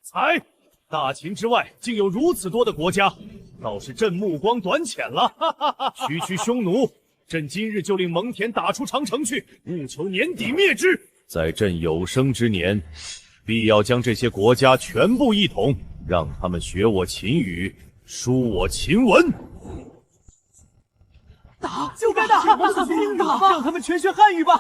才，大秦之外竟有如此多的国家，倒是朕目光短浅了。哈哈哈！区区匈奴，朕今日就令蒙恬打出长城去，务求年底灭之。在朕有生之年，必要将这些国家全部一统，让他们学我秦语，书我秦文。打就该打，让他们全学汉语吧。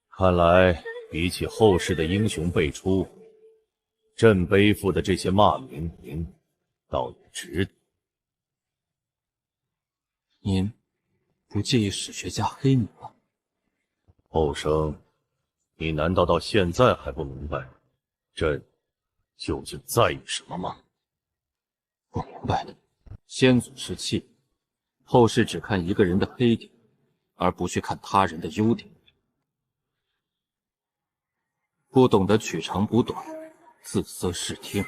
看来比起后世的英雄辈出，朕背负的这些骂名倒也值得。您不介意史学家黑你吗？后生，你难道到现在还不明白朕究竟在意什么吗？不明白的，先祖是气，后世只看一个人的黑点，而不去看他人的优点。不懂得取长补短，自色视听。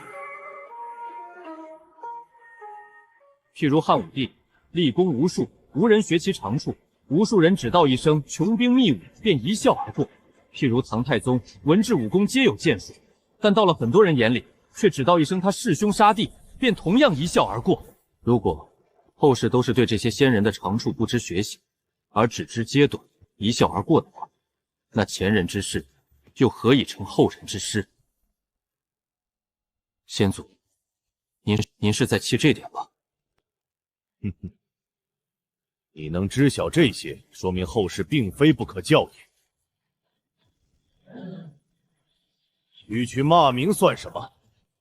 譬如汉武帝立功无数，无人学其长处，无数人只道一声穷兵秘武，便一笑而过。譬如唐太宗文治武功皆有建树，但到了很多人眼里，却只道一声他弑兄杀弟，便同样一笑而过。如果后世都是对这些先人的长处不知学习，而只知揭短，一笑而过的话，那前人之事又何以成后人之师？先祖，您是在气这点吧？哼哼，你能知晓这些，说明后世并非不可教也。区骂名算什么？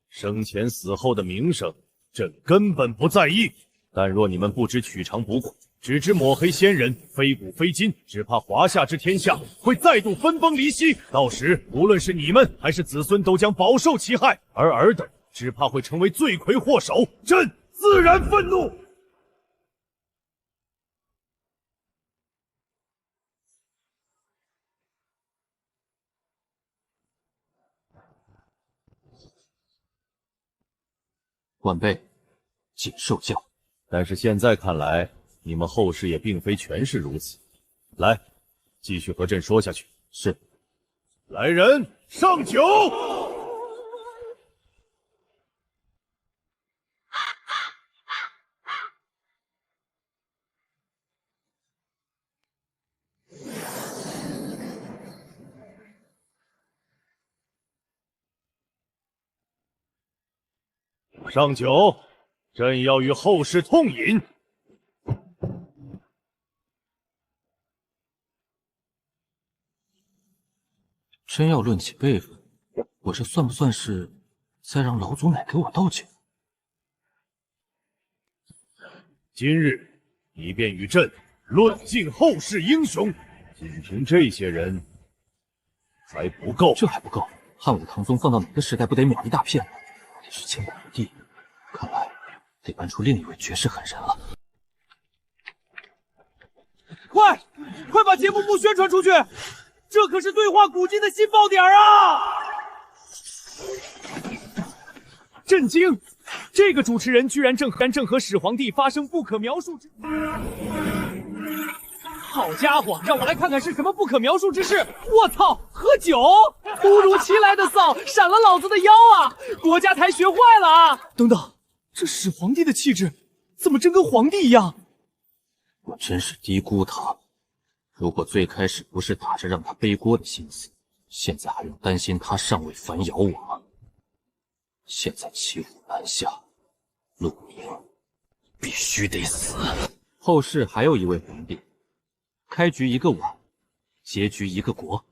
生前死后的名声，朕根本不在意。但若你们不知取长补短，只知抹黑先人，非古非今，只怕华夏之天下会再度分崩离析。到时，无论是你们还是子孙，都将饱受其害，而尔等只怕会成为罪魁祸首。朕自然愤怒。晚辈谨受教。但是现在看来，你们后世也并非全是如此。来，继续和朕说下去。是。来人，上酒！上酒！朕要与后世痛饮。真要论起辈分，我这算不算是在让老祖奶给我倒酒？今日你便与朕论尽后世英雄，仅凭这些人还不够？这还不够？汉武唐宗放到哪个时代不得秒一大片？得是千古无敌。看来得搬出另一位绝世狠人了。快把节目部宣传出去！这可是对话古今的新爆点啊！震惊！这个主持人居然正和始皇帝发生不可描述之……好家伙，让我来看看是什么不可描述之事！我操，喝酒！突如其来的骚闪了老子的腰啊！国家台学坏了啊！等等，这始皇帝的气质怎么真跟皇帝一样？我真是低估他。如果最开始不是打着让他背锅的心思，现在还用担心他尚未反咬我吗？现在骑虎难下，陆明必须得死。后世还有一位皇帝，开局一个碗，结局一个国。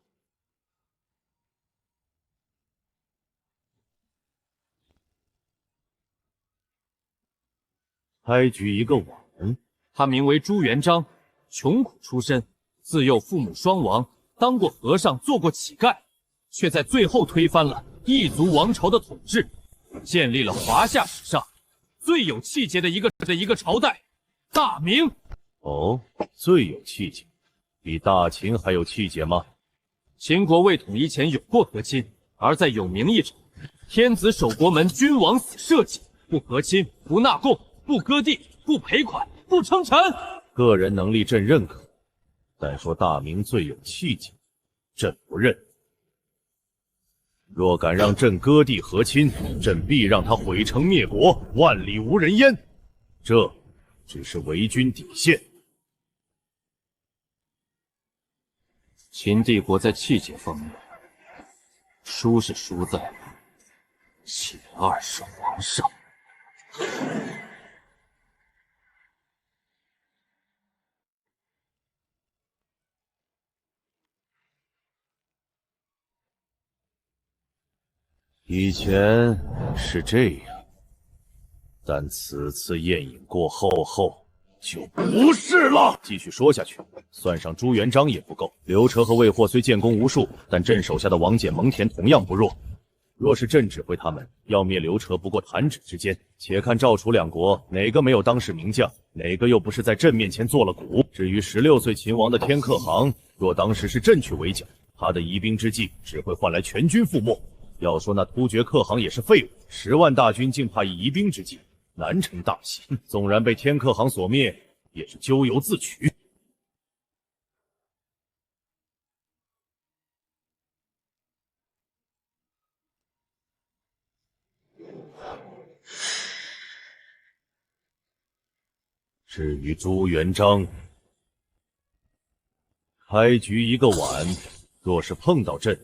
开局一个碗，他名为朱元璋，穷苦出身，自幼父母双亡，当过和尚，做过乞丐，却在最后推翻了异族王朝的统治，建立了华夏史上最有气节的一个朝代——大明。哦，最有气节，比大秦还有气节吗？秦国未统一前有过和亲，而在有名义上，天子守国门，君王死社稷，不和亲，不纳贡，不割地，不赔款，不称臣。个人能力朕认可，但说大明最有气节，朕不认。若敢让朕割地和亲，朕必让他毁城灭国，万里无人烟。这只是为君底线。秦帝国在气节方面，输是输在其二世皇上。以前是这样，但此次宴饮过后就不是了。继续说下去，算上朱元璋也不够。刘彻和魏霍虽建功无数，但朕手下的王翦、蒙恬同样不弱。若是朕指挥他们，要灭刘彻不过弹指之间。且看赵楚两国哪个没有当世名将，哪个又不是在朕面前做了古？至于16岁秦王的天可汗，若当时是朕去围剿，他的疑兵之计只会换来全军覆没。要说那突厥可汗也是废物，10万大军竟怕以疑兵之计难成大器。纵然被天可汗所灭，也是咎由自取。至于朱元璋，开局一个碗，若是碰到朕，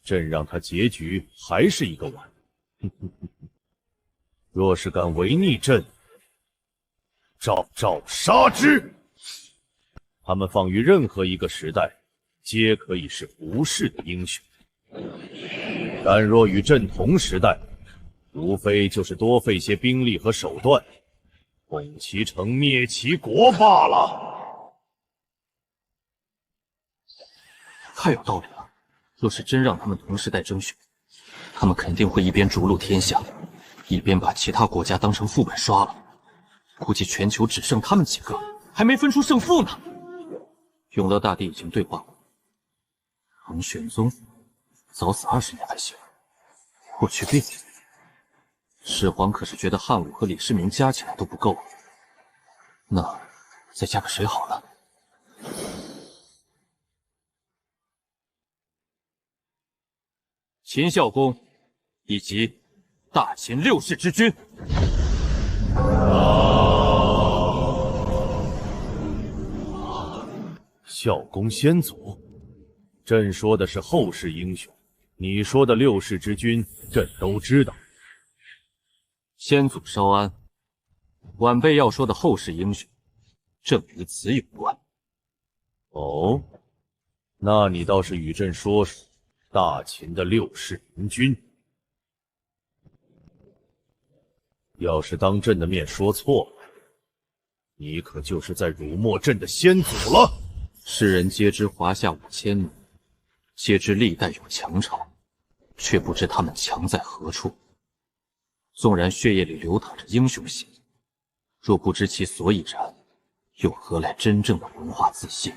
朕让他结局还是一个碗。若是敢违逆朕，照杀之。他们放于任何一个时代，皆可以是不世的英雄。但若与朕同时代，无非就是多费些兵力和手段，攻其城灭其国罢了。太有道理了。若是真让他们同时代争选，他们肯定会一边逐鹿天下，一边把其他国家当成副本刷了。估计全球只剩他们几个，还没分出胜负呢。永乐大帝已经对话过，唐玄宗早死20年还行，霍去病。始皇可是觉得汉武和李世民加起来都不够，那再加个谁好呢？秦孝公以及大秦6世之君。孝公先祖，朕说的是后世英雄，你说的6世之君，朕都知道。先祖稍安，晚辈要说的后世英雄，正与此有关。哦，那你倒是与朕说说大秦的6世明君。要是当朕的面说错了，你可就是在辱没朕的先祖了。世人皆知华夏5000年，皆知历代有强朝，却不知他们强在何处。纵然血液里流淌着英雄血，若不知其所以然，又何来真正的文化自信？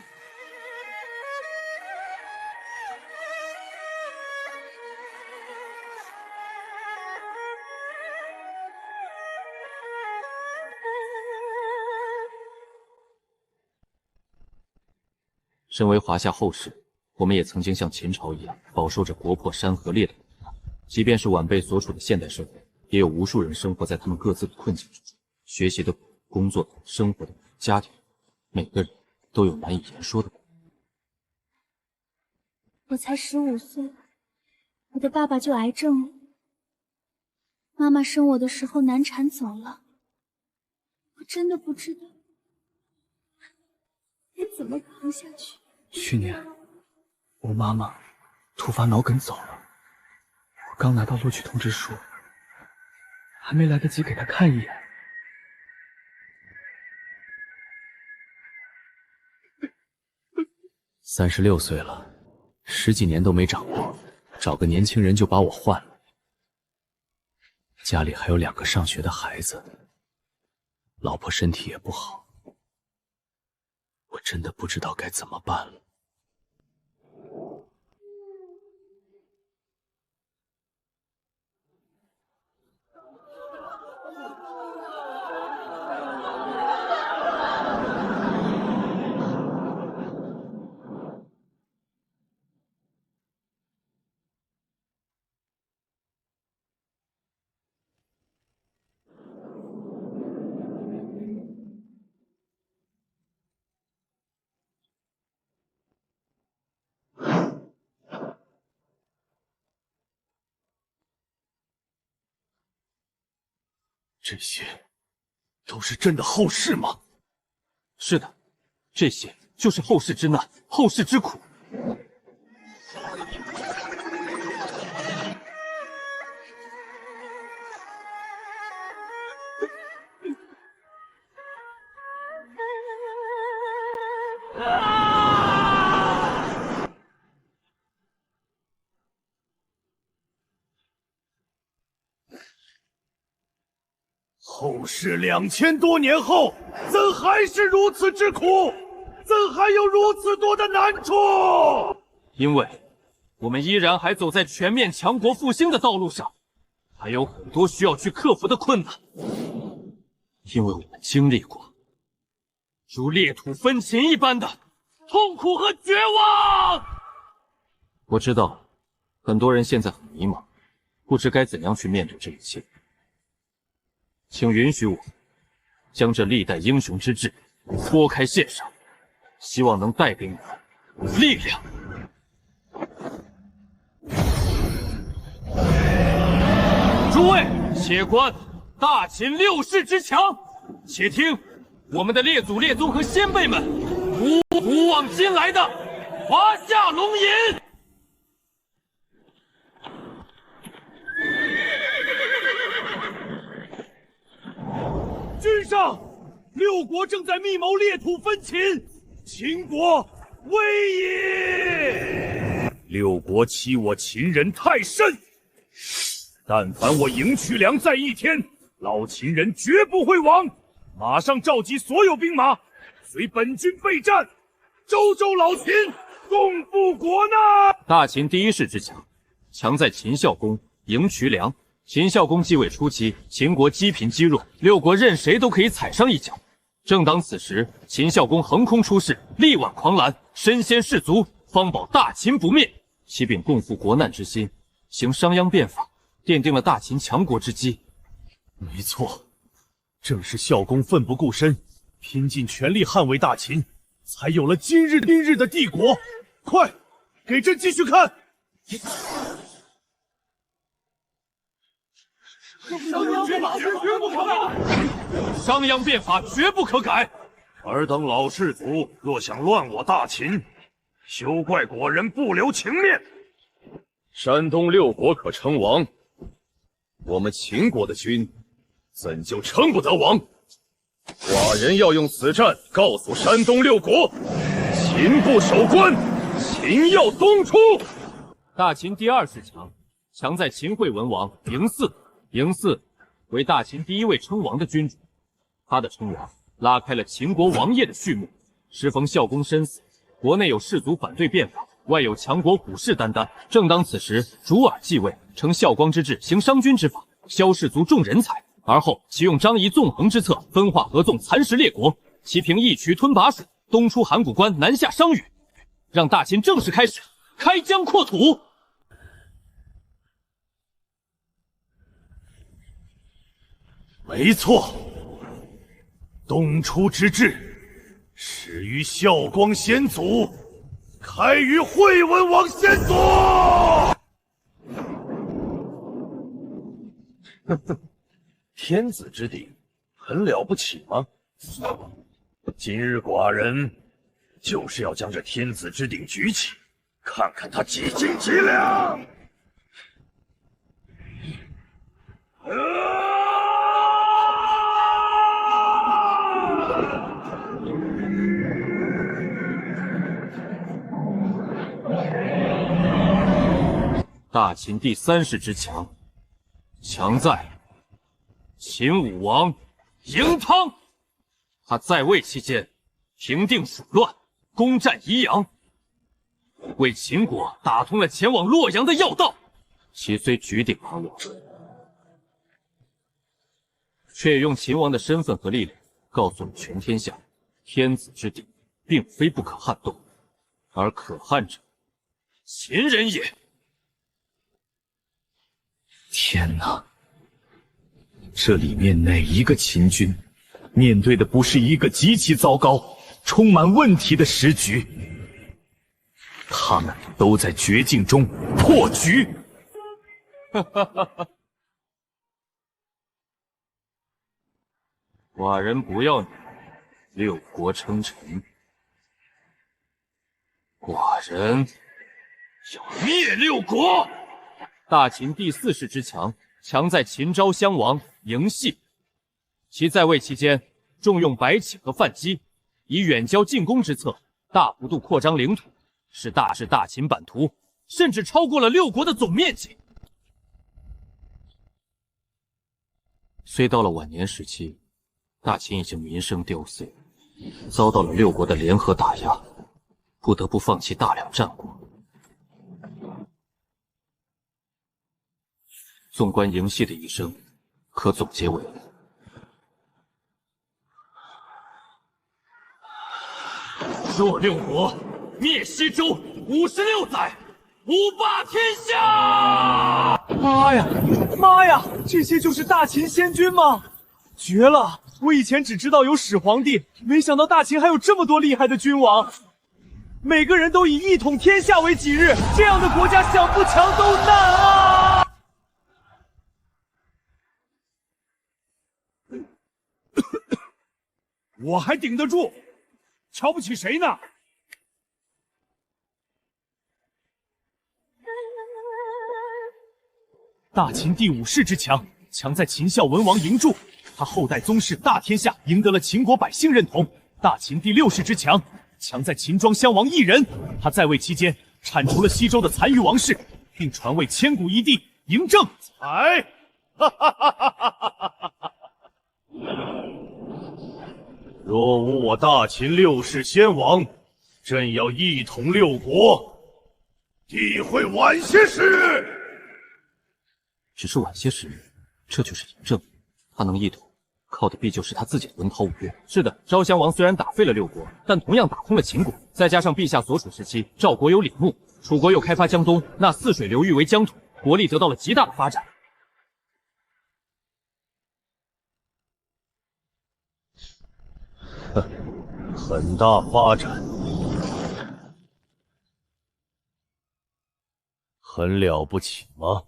身为华夏后世，我们也曾经像秦朝一样饱受着国破山河裂的苦难。即便是晚辈所处的现代社会，也有无数人生活在他们各自的困境之中，学习的苦、工作的苦、生活的苦、家庭，每个人都有难以言说的苦。我才15岁，我的爸爸就癌症了，妈妈生我的时候难产走了，我真的不知道该怎么扛下去。去年我妈妈突发脑梗走了，我刚拿到录取通知书，还没来得及给她看一眼。36岁了，10几年都没长过，找个年轻人就把我换了。家里还有2个上学的孩子，老婆身体也不好，我真的不知道该怎么办了。这些都是朕的后事吗？是的，这些就是后世之难，后世之苦。后世2000多年后，怎还是如此之苦？怎还有如此多的难处？因为我们依然还走在全面强国复兴的道路上，还有很多需要去克服的困难。因为我们经历过如裂土分秦一般的痛苦和绝望。我知道，很多人现在很迷茫，不知该怎样去面对这一切。请允许我将这历代英雄之志拨开献上，希望能带给你们力量。诸位，且观大秦6世之强，且听我们的列祖列宗和先辈们古往今来的华夏龙吟。君上，六国正在密谋裂土分秦，秦国危矣！六国欺我秦人太甚，但凡我赢渠梁在一天，老秦人绝不会亡。马上召集所有兵马，随本军备战，周周老秦，共赴国难。大秦第1世之强，强在秦孝公赢渠梁。秦孝公继位初期，秦国积贫积弱，六国任谁都可以踩上一脚。正当此时，秦孝公横空出世，力挽狂澜，身先士卒，方保大秦不灭。其秉共赴国难之心，行商鞅变法，奠定了大秦强国之基。没错，正是孝公奋不顾身，拼尽全力捍卫大秦，才有了今日的帝国。快，给朕继续看！商鞅变法绝不可改。尔等老士卒若想乱我大秦，休怪国人不留情面。山东六国可称王，我们秦国的君怎就称不得王？寡人要用此战告诉山东六国，秦不守关，秦要东出。大秦第2世强，强在秦惠文王嬴驷。嬴驷为大秦第1位称王的君主，他的称王拉开了秦国王业的序幕。时逢孝公身死，国内有士族反对变法，外有强国虎视眈眈。正当此时，主尔继位，承孝光之治，行商君之法，削士族重人才。而后其用张仪纵横之策，分化合纵，蚕食列国。其凭一渠吞拔水，东出函谷关，南下商禹，让大秦正式开始开疆扩土。没错，东出之治始于孝光先祖，开于惠文王先祖。天子之鼎，很了不起吗？今日寡人就是要将这天子之鼎举起，看看他几斤几两。大秦第3世之强，强在秦武王嬴汤。他在位期间，平定蜀乱，攻占宜阳，为秦国打通了前往洛阳的要道。其虽举鼎而亡，却也用秦王的身份和力量，告诉了全天下，天子之鼎并非不可撼动，而可撼者，秦人也。天哪！这里面哪一个秦军面对的不是一个极其糟糕、充满问题的时局？他们都在绝境中破局。寡人不要你六国称臣，寡人要灭六国。大秦第4世之强，强在秦昭襄王嬴系。其在位期间，重用白起和范基，以远交近攻之策，大幅度扩张领土，使大至大秦版图，甚至超过了六国的总面积。虽到了晚年时期，大秦已经民生凋碎，遭到了六国的联合打压，不得不放弃大量战果。纵观嬴系的一生，可总结为：弱六国，灭西周56载，五霸天下！妈呀，妈呀，这些就是大秦仙君吗？绝了！我以前只知道有始皇帝，没想到大秦还有这么多厉害的君王，每个人都以一统天下为己日，这样的国家想不强都难啊！我还顶得住，瞧不起谁呢？大秦第5世之强，强在秦孝文王嬴柱，他后代宗室大天下，赢得了秦国百姓认同。大秦第6世之强，强在秦庄襄王一人，他在位期间铲除了西周的残余王室，并传位千古一帝嬴政。哎，若无我大秦6世先王，朕要一统六国，必会晚些时日。只是晚些时日，这就是嬴政，他能一统，靠的必就是他自己的文韬武略。是的，昭襄王虽然打废了六国，但同样打通了秦国。再加上陛下所处时期，赵国有李牧，楚国又开发江东，纳泗水流域为疆土，国力得到了极大的发展。很大发展，很了不起吗？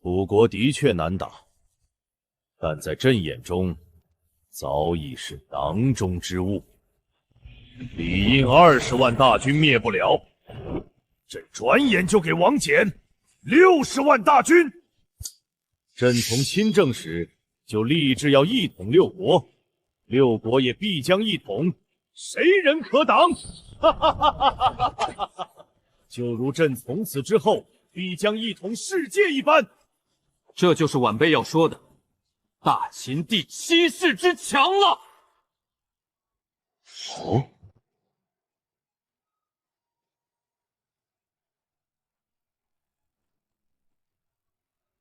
楚国的确难打，但在朕眼中，早已是囊中之物。李应20万大军灭不了，朕转眼就给王翦60万大军。朕从亲政时就立志要一统六国，六国也必将一统，谁人可挡？就如朕从此之后必将一统世界一般。这就是晚辈要说的大秦第7世之强了。哦，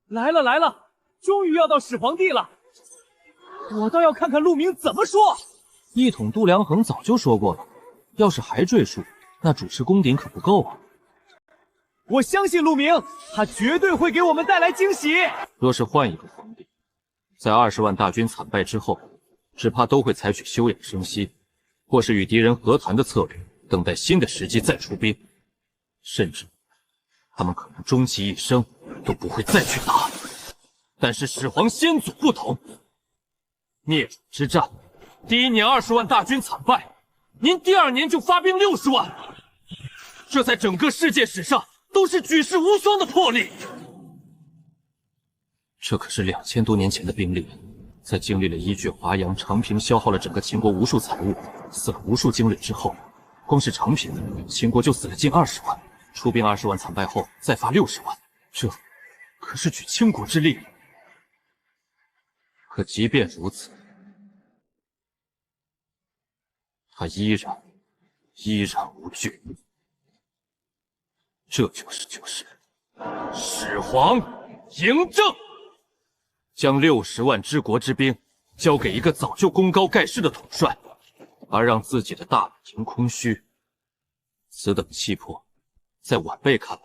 来了来了，终于要到始皇帝了，我倒要看看陆明怎么说。一统度量衡早就说过了，要是还赘述，那主持公鼎可不够啊。我相信陆明，他绝对会给我们带来惊喜。若是换一个皇帝，在20万大军惨败之后，只怕都会采取休养生息，或是与敌人和谈的策略，等待新的时机再出兵，甚至他们可能终其一生都不会再去打。但是始皇先祖不同，灭楚之战，第1年20万大军惨败，您第2年就发兵60万，这在整个世界史上都是举世无双的魄力。这可是2000多年前的兵力，在经历了伊阙、华阳、长平，消耗了整个秦国无数财物，死了无数精锐之后，光是长平，秦国就死了近20万。出兵20万惨败后，再发60万，这可是举倾国之力。可即便如此，他依然无惧。这就是始皇嬴政，将60万之国之兵交给一个早就功高盖世的统帅，而让自己的大本营空虚。此等气魄，在晚辈看来，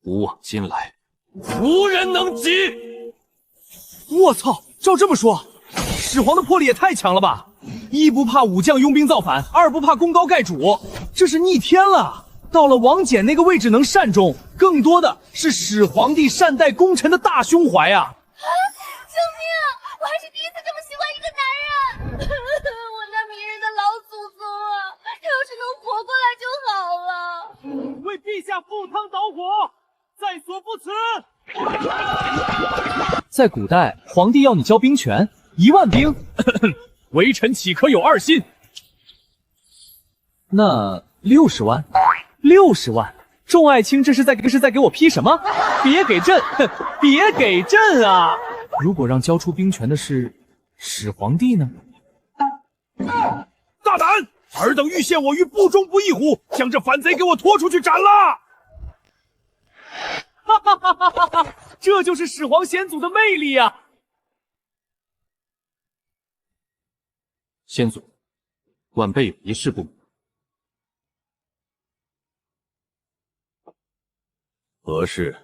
古往今来无人能及。我操！照这么说，始皇的魄力也太强了吧！一不怕武将拥兵造反，二不怕功高盖主，这是逆天了。到了王翦那个位置能善终，更多的是始皇帝善待功臣的大胸怀啊！救命！我还是第一次这下赴汤蹈火，在所不辞。在古代，皇帝要你交兵权，10000兵，微臣岂可有二心？那60万，60万，众爱卿这是在给我批什么？别给朕，别给朕啊！如果让交出兵权的是始皇帝呢？大胆！尔等欲陷我于不忠不义乎？将这反贼给我拖出去斩了！哈哈哈哈哈哈！这就是始皇先祖的魅力呀！先祖，晚辈有一事不明。何事？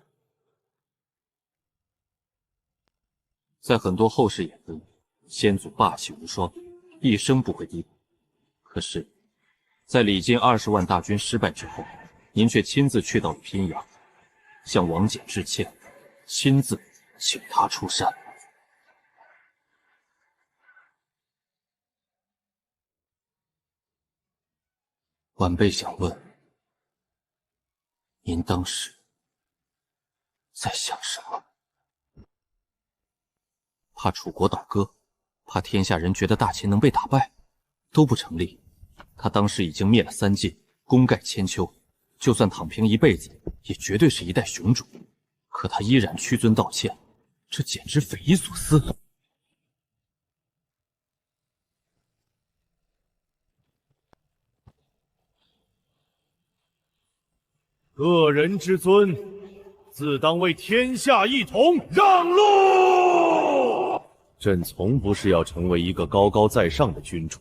在很多后世眼中，先祖霸气无双，一生不会低头。可是，在李靖20万大军失败之后，您却亲自去到了平阳，向王翦致歉，亲自请他出山。晚辈想问，您当时在想什么？怕楚国倒戈，怕天下人觉得大秦能被打败，都不成立。他当时已经灭了3晋，功盖千秋，就算躺平一辈子，也绝对是一代雄主。可他依然屈尊道歉，这简直匪夷所思。个人之尊，自当为天下一统让路。朕从不是要成为一个高高在上的君主，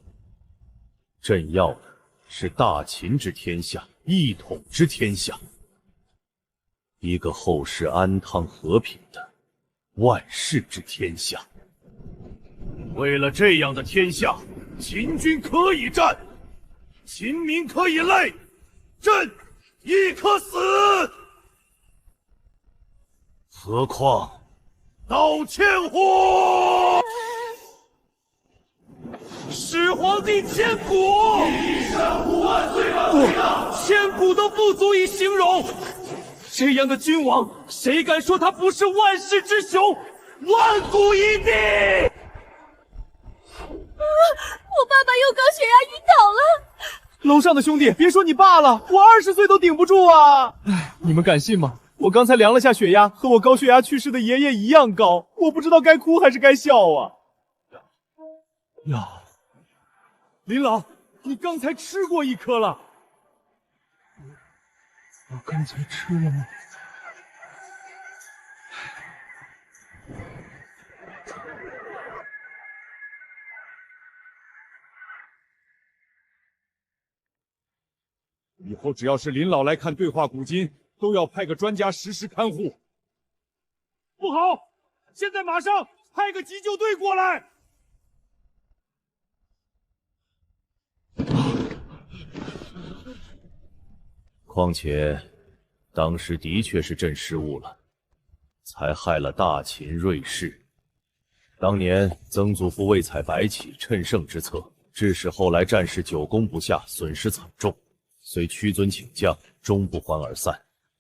朕要的是大秦之天下，一统之天下，一个后世安康和平的万世之天下。为了这样的天下，秦军可以战，秦民可以累，朕亦可死。何况道歉乎？始皇帝千古，不，千古都不足以形容。这样的君王，谁敢说他不是万世之雄，万古一帝？我爸爸又高血压晕倒了。楼上的兄弟，别说你爸了，我20岁都顶不住啊！唉，你们敢信吗？我刚才量了下血压，和我高血压去世的爷爷一样高，我不知道该哭还是该笑啊！呀，林老，你刚才吃过1颗了？我刚才吃了吗？以后只要是林老来看对话古今，都要派个专家实时看护。不好，现在马上派个急救队过来！况且，当时的确是朕失误了，才害了大秦瑞士。当年曾祖父为采白起，趁胜之策，致使后来战事久攻不下，损失惨重。虽屈尊请将，终不欢而散，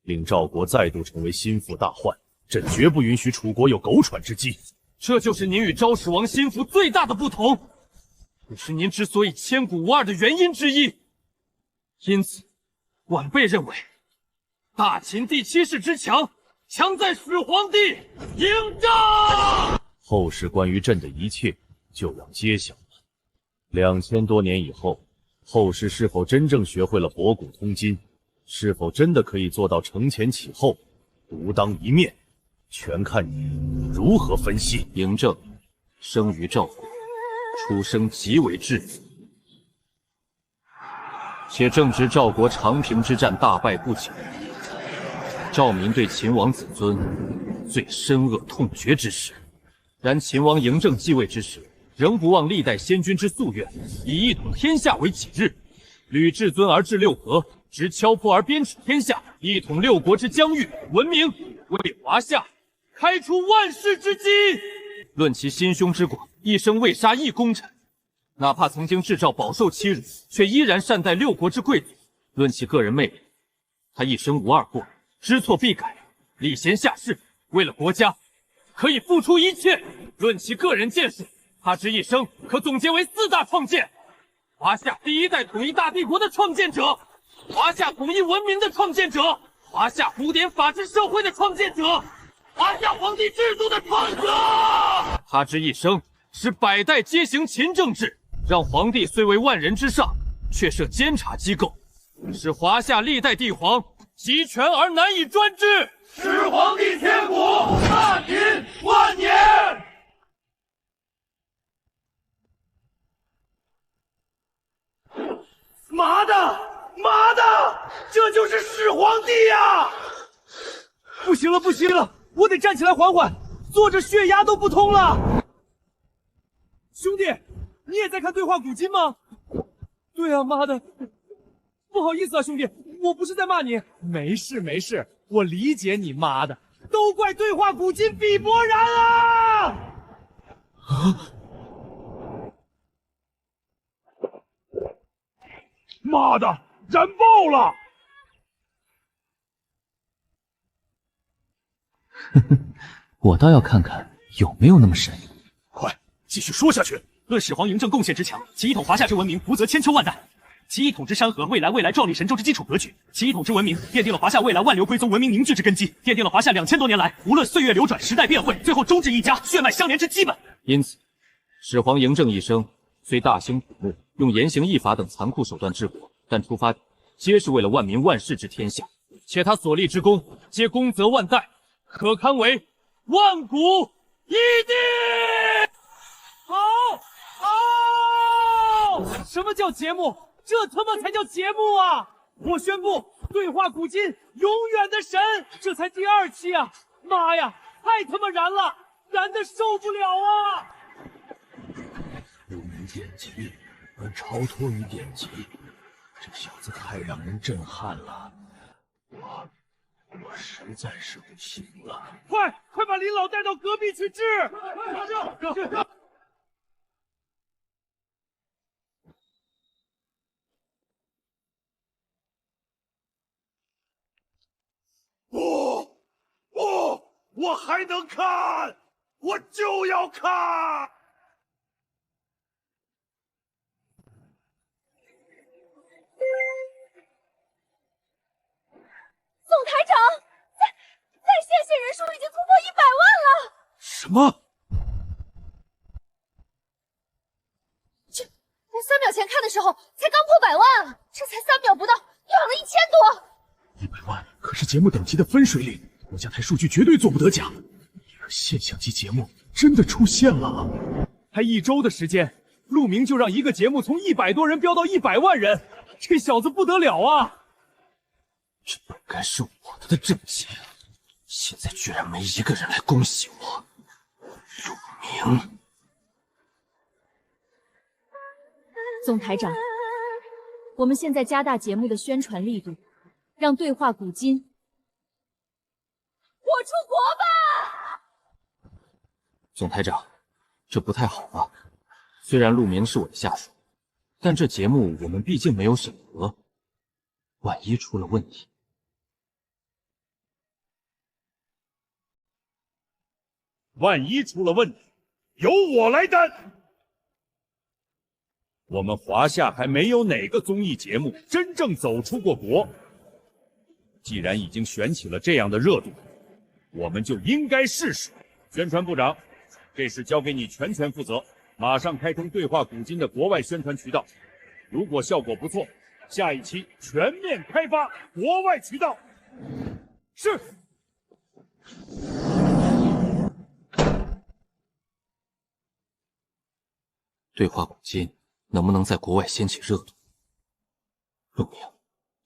令赵国再度成为心腹大患。朕绝不允许楚国有苟喘之机。这就是您与昭始王心腹最大的不同，也是您之所以千古无二的原因之一。因此，晚辈认为，大秦第7世之强，强在始皇帝嬴政。后世关于朕的一切就要揭晓了。2000多年以后，后世是否真正学会了博古通今，是否真的可以做到承前启后，独当一面，全看你如何分析。嬴政生于赵国，出生极为质朴，且正值赵国长平之战大败不久，赵民对秦王子尊最深恶痛绝之时。然秦王嬴政继位之时，仍不忘历代先君之夙愿，以一统天下为己任，履至尊而治六合，执敲扑而鞭笞天下，一统六国之疆域，文明为华夏开出万世之基。论其心胸之广，一生未杀一功臣，哪怕曾经制造饱受欺辱，却依然善待六国之贵族。论其个人魅力，他一生无二过，知错必改，礼贤下士，为了国家可以付出一切。论其个人见识，他之一生可总结为4大创建：华夏第一代统一大帝国的创建者，华夏统一文明的创建者，华夏古典法治社会的创建者，华夏皇帝制度的创者。他之一生使百代皆行秦政制，让皇帝虽为万人之上，却设监察机构，使华夏历代帝皇集权而难以专制。始皇帝千古，大秦万年。妈的，妈的，这就是始皇帝呀！不行了，不行了，我得站起来缓缓，坐着血压都不通了。兄弟，你也在看对话古今吗？对啊，妈的，不好意思啊，兄弟，我不是在骂你。没事没事，我理解你妈的，都怪对话古今比伯然啊！啊！妈的，燃爆了！我倒要看看有没有那么神。快继续说下去。论始皇嬴政贡献之强，其一统华夏之文明，福泽千秋万代；其一统之山河，未来壮丽神州之基础格局；其一统之文明，奠定了华夏未来万流归宗文明凝聚之根基，奠定了华夏2000多年来无论岁月流转、时代变换，最后终至一家，血脉相连之基本。因此，始皇嬴政一生虽大兴土木，用严刑役法等残酷手段治国，但出发点皆是为了万民万世之天下，且他所立之功，皆功泽万代，可堪为万古一帝。什么叫节目？这他妈才叫节目啊！我宣布，对话古今永远的神，这才第2期啊！妈呀，太他妈燃了，燃的受不了啊！不能典籍，而超脱于典籍，这小子太让人震撼了，我实在是不行了。快把林老带到隔壁去治！不，我还能看，我就要看。总台长，在线人数已经突破100万了。什么？我3秒前看的时候才刚破100万啊，这才3秒不到，涨了1000多。100万可是节目等级的分水岭，国家台数据绝对做不得假。一个现象级节目真的出现了，才1周的时间，陆明就让一个节目从100多人飙到100万人，这小子不得了啊！这本该是我的政绩，现在居然没一个人来恭喜我。陆明，总台长，我们现在加大节目的宣传力度，让对话古今火出国吧！总台长，这不太好啊。虽然陆明是我的下属，但这节目我们毕竟没有审核，万一出了问题。万一出了问题，由我来担。我们华夏还没有哪个综艺节目真正走出过国。既然已经选起了这样的热度，我们就应该试试。宣传部长，这事交给你全权负责，马上开通对话古今的国外宣传渠道。如果效果不错，下一期全面开发国外渠道。是。对话古今能不能在国外掀起热度？陆明，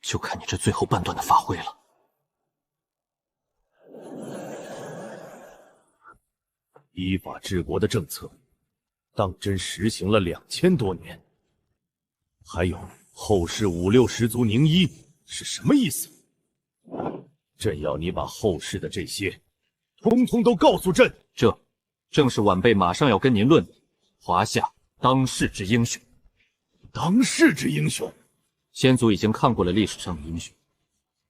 就看你这最后半段的发挥了。依法治国的政策，当真实行了2000多年。还有后世5、6十族宁一是什么意思？朕要你把后世的这些，通通都告诉朕。这正是晚辈马上要跟您论的华夏当世之英雄。当世之英雄，先祖已经看过了历史上的英雄，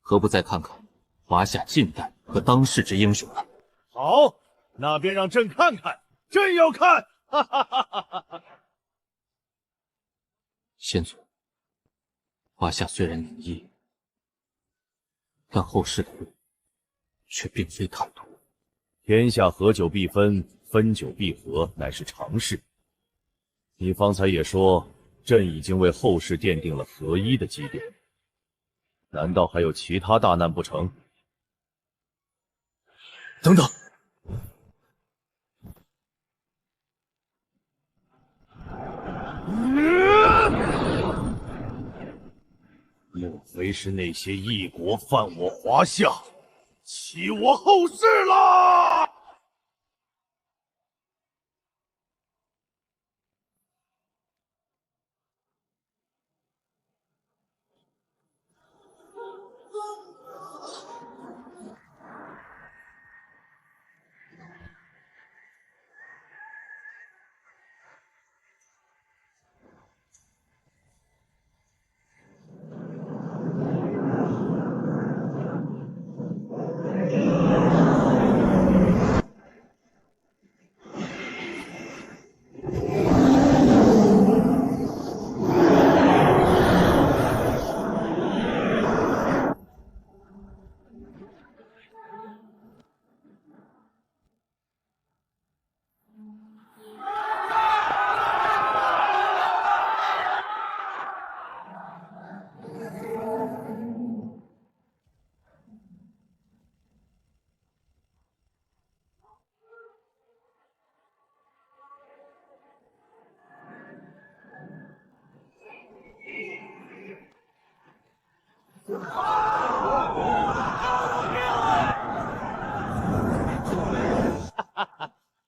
何不再看看华夏近代和当世之英雄呢？好，那便让朕看看，朕要看！哈哈哈哈哈！先祖，华夏虽然宁毅，但后世的路却并非坦途。天下合久必分，分久必合，乃是常事。你方才也说，朕已经为后世奠定了合一的基调，难道还有其他大难不成？等等，莫非是那些异国犯我华夏，欺我后世了？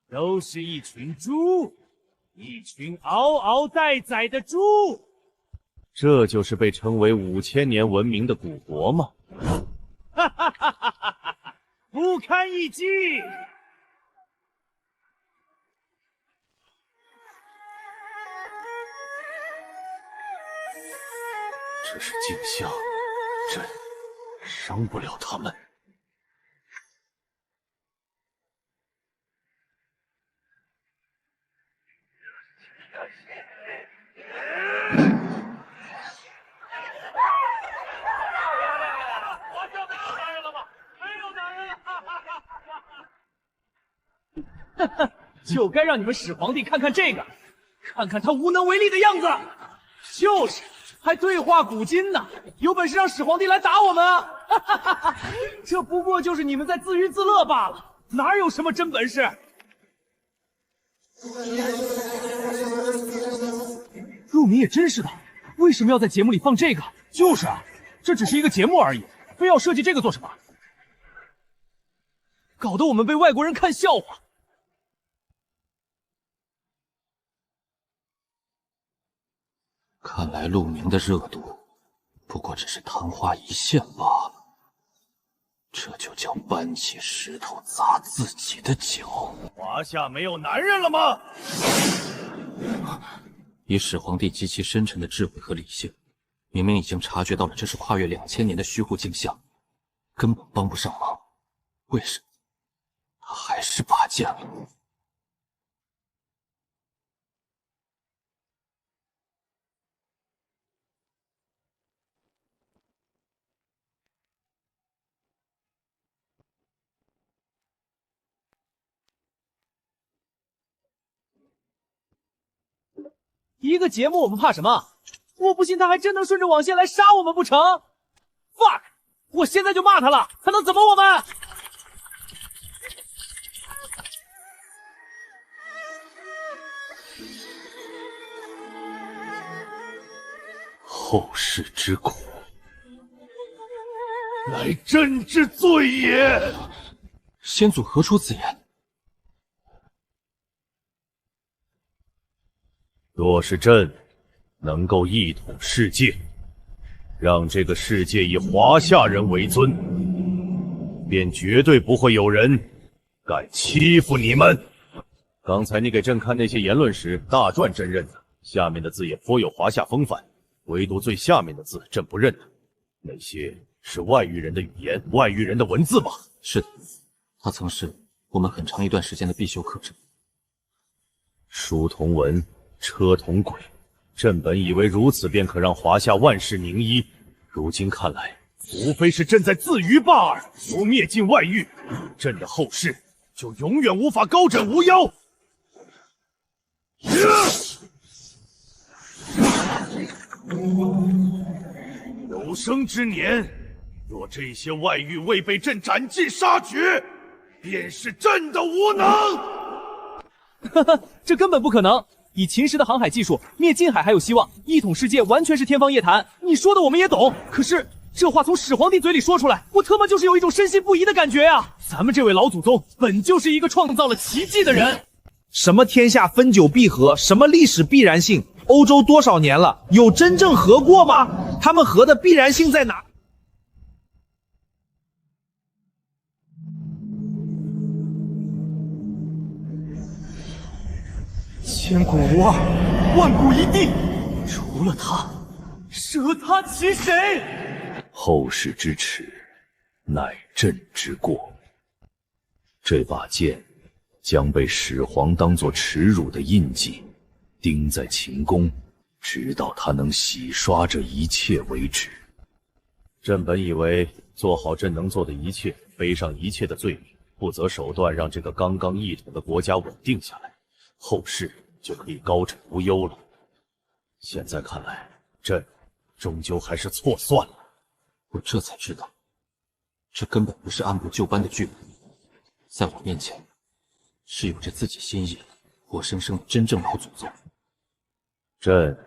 都是一群猪，一群嗷嗷待宰的猪。这就是被称为5000年文明的古国吗？哈哈哈哈哈哈！不堪一击。这是镜像，朕伤不了他们。就该让你们始皇帝看看这个，看看他无能为力的样子。就是，还对话古今呢，有本事让始皇帝来打我们啊！哈哈哈哈，这不过就是你们在自娱自乐罢了，哪有什么真本事？陆明也真是的，为什么要在节目里放这个？就是啊，这只是一个节目而已，非要设计这个做什么？搞得我们被外国人看笑话。看来陆明的热度不过只是昙花一现罢了，这就叫搬起石头砸自己的脚。华夏没有男人了吗？以始皇帝极其深沉的智慧和理性，明明已经察觉到了这是跨越2000年的虚护镜像，根本帮不上忙，为什么他还是拔剑了？一个节目我们怕什么？我不信他还真能顺着网线来杀我们不成 ？fuck！ 我现在就骂他了，他能怎么我们？后世之苦，乃朕之罪也。先祖何出此言？若是朕能够一统世界，让这个世界以华夏人为尊，便绝对不会有人敢欺负你们。刚才你给朕看那些言论时，大篆朕认得，下面的字也颇有华夏风范，唯独最下面的字朕不认得，那些是外域人的语言，外域人的文字吗？是的，它曾是我们很长一段时间的必修课程。书同文，车同轨。朕本以为如此便可让华夏万世宁一，如今看来，无非是朕在自娱罢耳。若灭尽外域，朕的后世就永远无法高枕无忧。有生之年，若这些外域未被朕斩尽杀绝，便是朕的无能。哈哈，这根本不可能！以秦时的航海技术，灭近海还有希望，一统世界完全是天方夜谭。你说的我们也懂，可是这话从始皇帝嘴里说出来，我特么就是有一种深信不疑的感觉啊！咱们这位老祖宗本就是一个创造了奇迹的人。什么天下分久必合，什么历史必然性？欧洲多少年了，有真正合过吗？他们合的必然性在哪？千古无二，万古一帝，除了他，舍他其谁？后世之耻，乃朕之过。这把剑将被始皇当作耻辱的印记，钉在秦宫，直到他能洗刷这一切为止。朕本以为做好朕能做的一切，背上一切的罪名，不择手段让这个刚刚一统的国家稳定下来，后世就可以高枕无忧了。现在看来，朕终究还是错算了。我这才知道，这根本不是按部就班的剧本，在我面前是有着自己心意、活生生的真正老祖宗。朕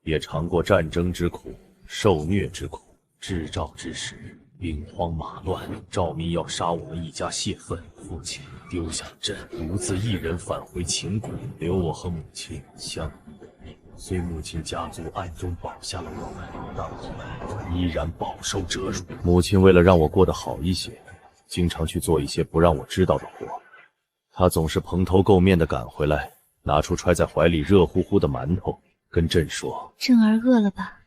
也尝过战争之苦，受虐之苦。至诏之时，兵荒马乱，赵民要杀我们一家泄愤，父亲丢下了朕，独自一人返回秦国，留我和母亲相依。虽母亲家族暗中保下了我们，但我们依然饱受折辱。母亲为了让我过得好一些，经常去做一些不让我知道的活。她总是蓬头垢面地赶回来，拿出揣在怀里热乎乎的馒头，跟朕说：“正儿饿了吧？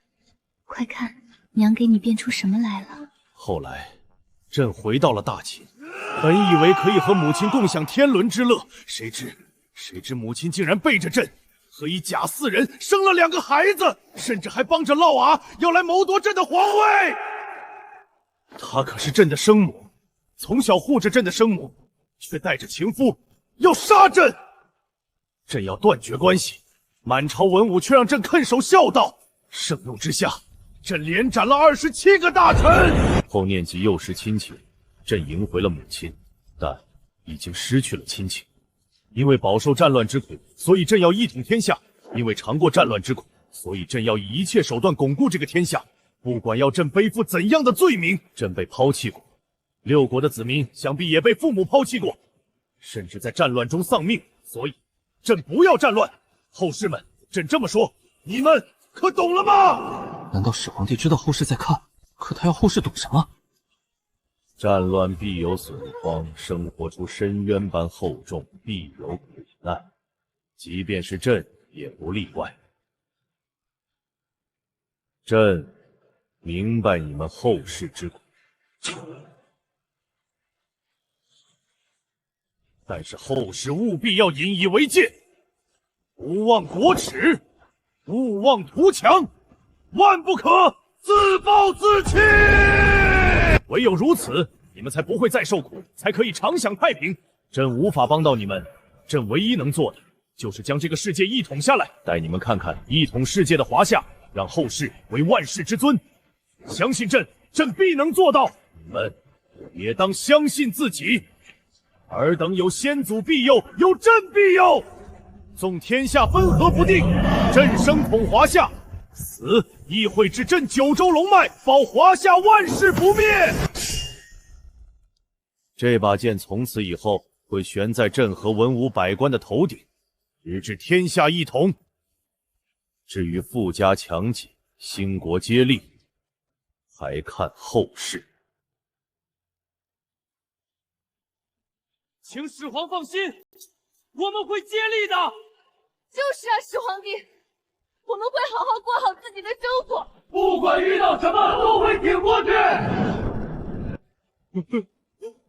快看，娘给你变出什么来了。”后来，朕回到了大秦，本以为可以和母亲共享天伦之乐，谁知母亲竟然背着朕，和一假四人生了2个孩子，甚至还帮着嫪毐要来谋夺朕的皇位。她可是朕的生母，从小护着朕的生母，却带着情夫要杀朕。朕要断绝关系，满朝文武却让朕恪守孝道。盛怒之下，朕连斩了27个大臣。后念及幼时亲情，朕迎回了母亲，但已经失去了亲情。因为饱受战乱之苦，所以朕要一统天下；因为尝过战乱之苦，所以朕要以一切手段巩固这个天下。不管要朕背负怎样的罪名，朕被抛弃过，6国的子民想必也被父母抛弃过，甚至在战乱中丧命。所以，朕不要战乱。后世们，朕这么说，你们可懂了吗？难道始皇帝知道后世在看？可他要后世懂什么？战乱必有损荒，生活出深渊般厚重，必有苦难。即便是朕，也不例外。朕明白你们后世之苦，但是后世务必要引以为戒，不忘国耻，勿忘图强，万不可自暴自弃。唯有如此，你们才不会再受苦，才可以常享太平。朕无法帮到你们，朕唯一能做的就是将这个世界一统下来，带你们看看一统世界的华夏，让后世为万世之尊。相信朕，朕必能做到。你们也当相信自己。尔等有先祖庇佑，有朕庇佑，纵天下分合不定，朕生统华夏，死亦会治朕9州龙脉，保华夏万世不灭。这把剑从此以后会悬在朕和文武百官的头顶，直至天下一统。至于富家强己，兴国接力，还看后世。请始皇放心，我们会接力的。就是啊，始皇帝，我们会好好过好自己的生活。不管遇到什么都会挺过去。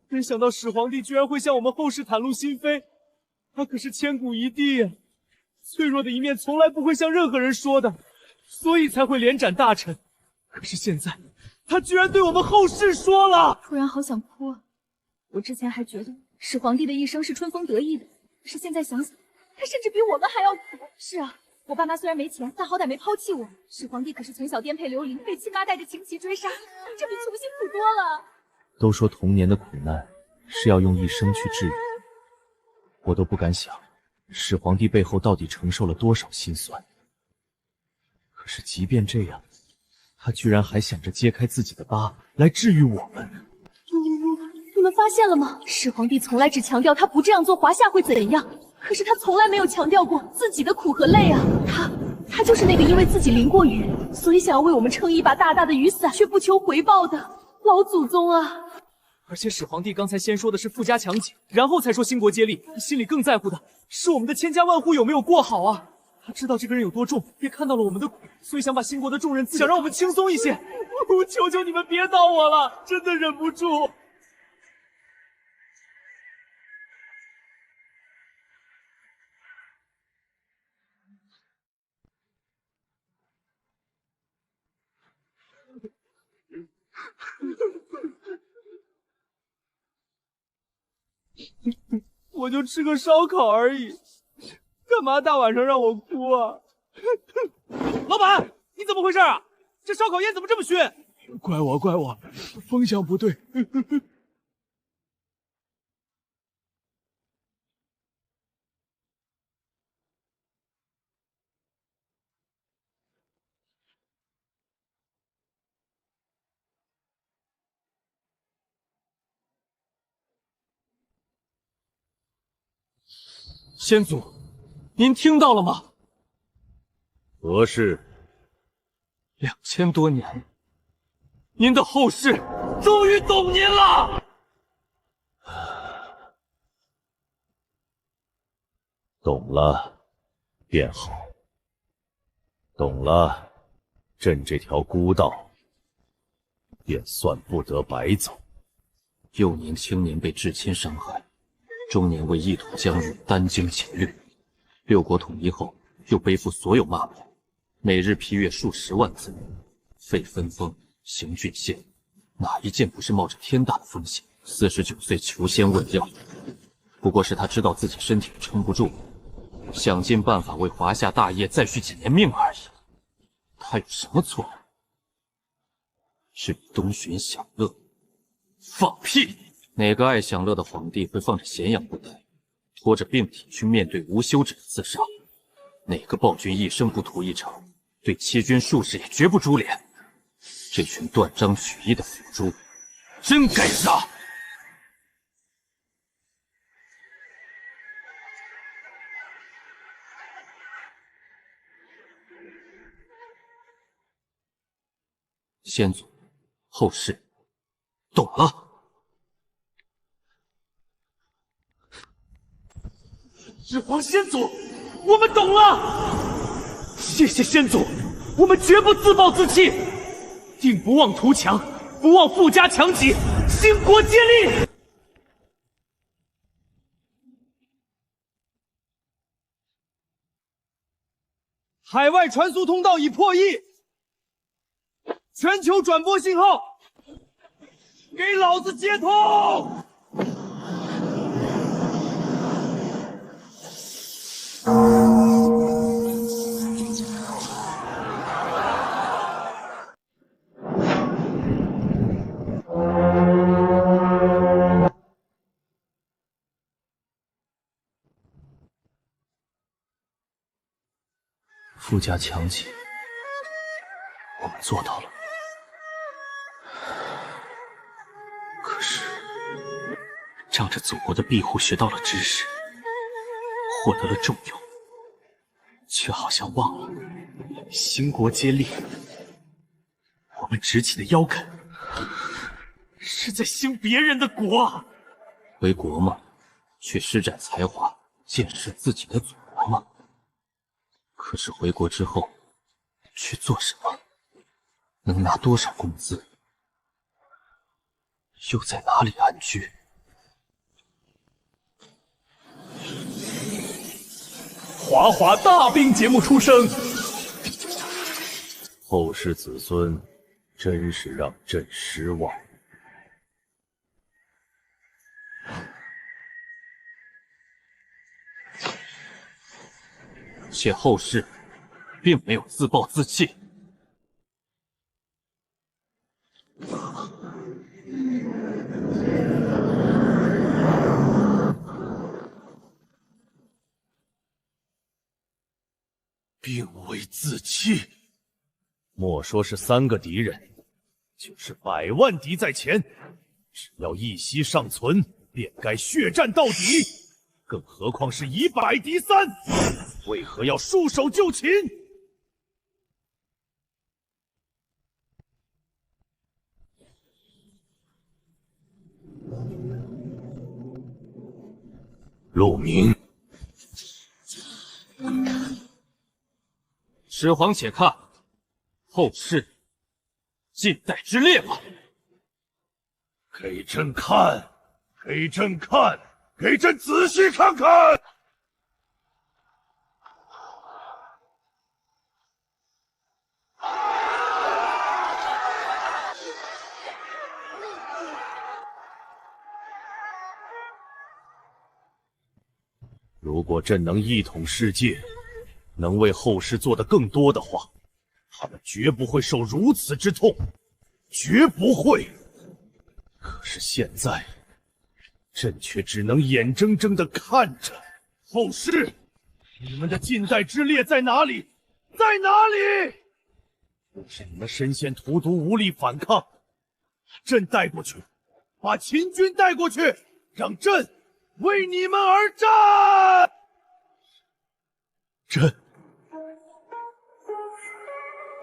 没想到始皇帝居然会向我们后世袒露心扉，他可是千古一帝啊！脆弱的一面从来不会向任何人说的，所以才会连斩大臣。可是现在，他居然对我们后世说了！突然好想哭啊！我之前还觉得始皇帝的一生是春风得意的，可是现在想想，他甚至比我们还要苦。是啊，我爸妈虽然没钱，但好歹没抛弃我。始皇帝可是从小颠沛流离，被亲妈带着轻骑追杀，这比穷辛苦多了。都说童年的苦难是要用一生去治愈，我都不敢想，始皇帝背后到底承受了多少辛酸。可是即便这样，他居然还想着揭开自己的疤来治愈我们。你们发现了吗？始皇帝从来只强调他不这样做，华夏会怎样，可是他从来没有强调过自己的苦和累啊！他就是那个因为自己淋过雨，所以想要为我们撑一把大大的雨伞，却不求回报的老祖宗啊！而且始皇帝刚才先说的是富家强己，然后才说兴国接力，他心里更在乎的是我们的千家万户有没有过好啊！他知道这个人有多重，也看到了我们的苦，所以想把兴国的重任想让我们轻松一些。求求你们别叨我了，真的忍不住。我就吃个烧烤而已，干嘛大晚上让我哭啊？老板，你怎么回事啊？这烧烤烟怎么这么熏？怪我，风向不对。先祖，您听到了吗何事？2000多年，您的后世终于懂您了。懂了便好，懂了，朕这条孤道便算不得白走。幼年青年被至亲伤害，中年为一统疆域殚精竭虑，6国统一后又背负所有骂名，每日批阅数十万字，废分封，行郡县，哪一件不是冒着天大的风险？49岁求仙问药，不过是他知道自己身体撑不住，想尽办法为华夏大业再续几年命而已。他有什么错？至于东巡享乐，放屁！哪个爱享乐的皇帝会放着咸阳不待，拖着病体去面对无休止的厮杀？哪个暴君一生不图一场，对欺君术士也绝不株连？这群断章取义的腐猪，真该杀！先祖，后世，懂了。始皇先祖，我们懂了。谢谢先祖，我们绝不自暴自弃，定不忘图强，不忘富家强己，兴国接力。海外传输通道已破译，全球转播信号，给老子接通！富家强己，我们做到了。可是，仗着祖国的庇护学到了知识，获得了重用，却好像忘了兴国接力。我们直起的腰杆，是在兴别人的国。回国吗？去施展才华，建设自己的祖国吗？可是回国之后，去做什么？能拿多少工资，又在哪里安居？华华大兵节目出生，后世子孙真是让朕失望。且后世并没有自暴自弃。并未自弃，莫说是3个敌人，就是100万敌在前，只要一息尚存，便该血战到底。更何况是以100敌3，为何要束手就擒？陆明。始皇且看后世近代之列吧。给朕看，给朕看，给朕仔细看看！如果朕能一统世界，能为后世做得更多的话，他们绝不会受如此之痛，绝不会。可是现在，朕却只能眼睁睁地看着。后世，你们的近代之列在哪里？在哪里？若是你们身陷荼毒，无力反抗，朕带过去，把秦军带过去，让朕为你们而战。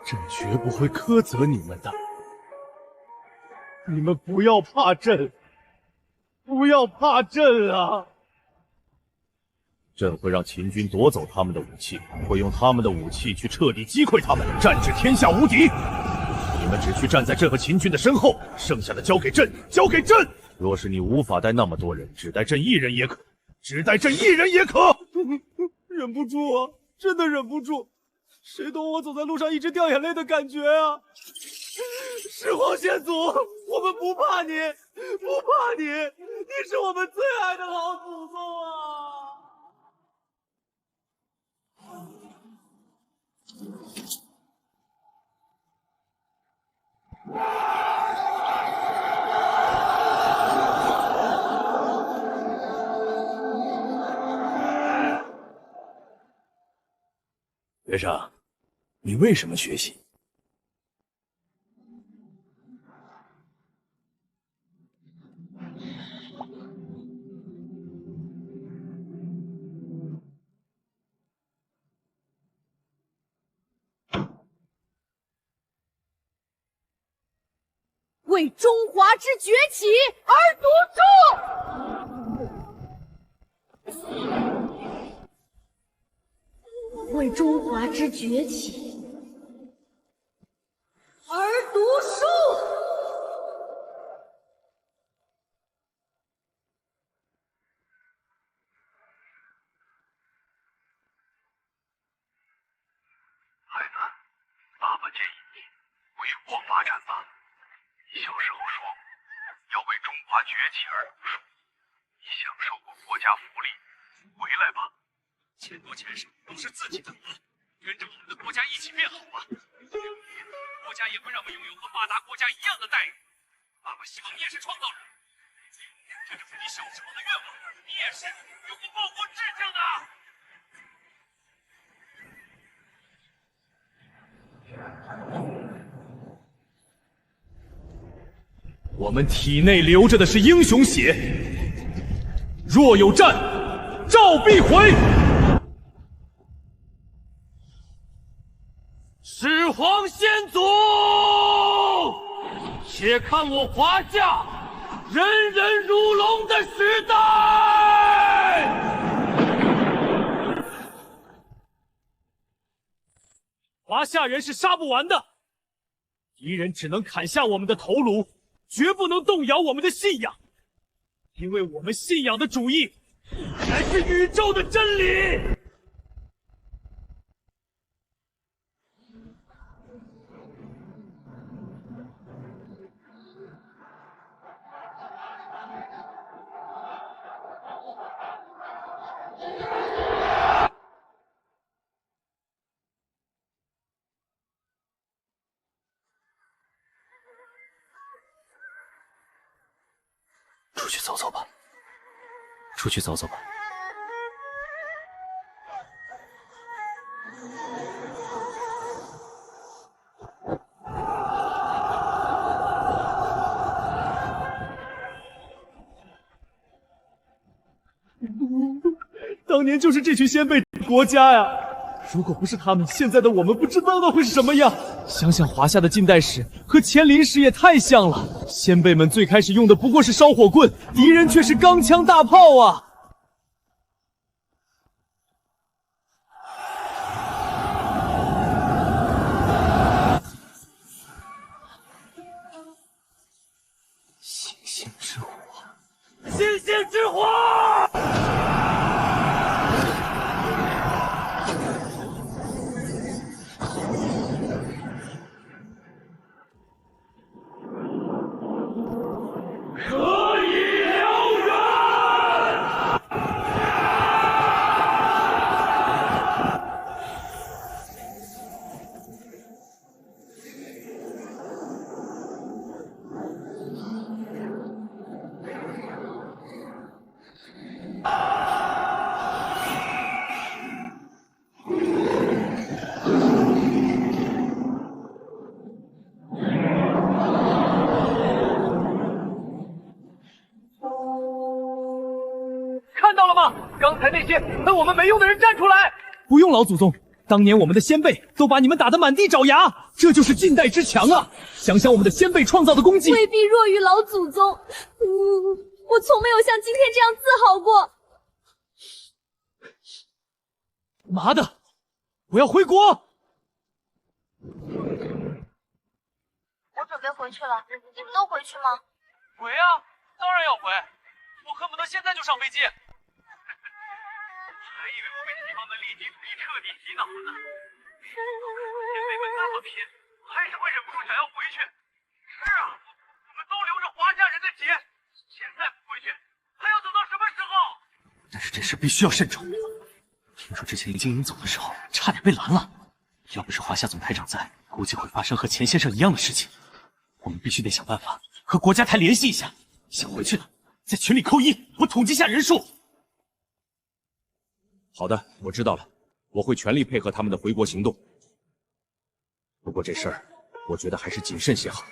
朕绝不会苛责你们的。你们不要怕朕，不要怕朕啊！朕会让秦军夺走他们的武器，会用他们的武器去彻底击溃他们，战至天下无敌。你们只需站在朕和秦军的身后，剩下的交给朕，交给朕。若是你无法带那么多人，只带朕一人也可，只带朕一人也可。忍不住啊，真的忍不住。谁懂我走在路上一直掉眼泪的感觉啊！始皇先祖，我们不怕你，不怕你，你是我们最爱的老祖宗啊！学生，你为什么学习？为中华之崛起而读书，为中华之崛起而读书。孩子，爸爸建议你为国发展吧。你小时候说要为中华崛起而读书，你享受过国家福利，回来吧。钱多钱少都是自己的，跟着我们的国家一起变好吧。国家也会让我们拥有和发达国家一样的待遇。爸爸希望你也是创造者，这就是你小时候的愿望，你也是有过报国志向的。我们体内流着的是英雄血，若有战，召必回。始皇先祖，且看我华夏人人如龙的时代！华夏人是杀不完的，敌人只能砍下我们的头颅，绝不能动摇我们的信仰，因为我们信仰的主义乃是宇宙的真理。出去走走吧，出去走走吧。当年就是这群先辈国家呀！如果不是他们，现在的我们不知道会是什么样。想想华夏的近代史和乾陵史也太像了。先辈们最开始用的不过是烧火棍，敌人却是钢枪大炮啊！星星之火，星星之火！看到了吗？刚才那些恨我们没用的人站出来！不用老祖宗，当年我们的先辈都把你们打得满地找牙，这就是近代之强啊！想想我们的先辈创造的功绩，未必弱于老祖宗。我从没有像今天这样自豪过。妈的，我要回国！我准备回去了，你们都回去吗？回啊，当然要回，我恨不得现在就上飞机。还以为我被西方的利己主义彻底洗脑了呢。先辈们那么拼，还是会忍不住想要回去。是啊，我们都流着华夏人的血，现在不回去，还要等到什么时候？但是这事必须要慎重。听说之前林经营走的时候，差点被拦了。要不是华夏总台长在，估计会发生和钱先生一样的事情。我们必须得想办法和国家台联系一下。想回去的，在群里扣一，我统计下人数。好的，我知道了，我会全力配合他们的回国行动。不过这事儿，我觉得还是谨慎些好，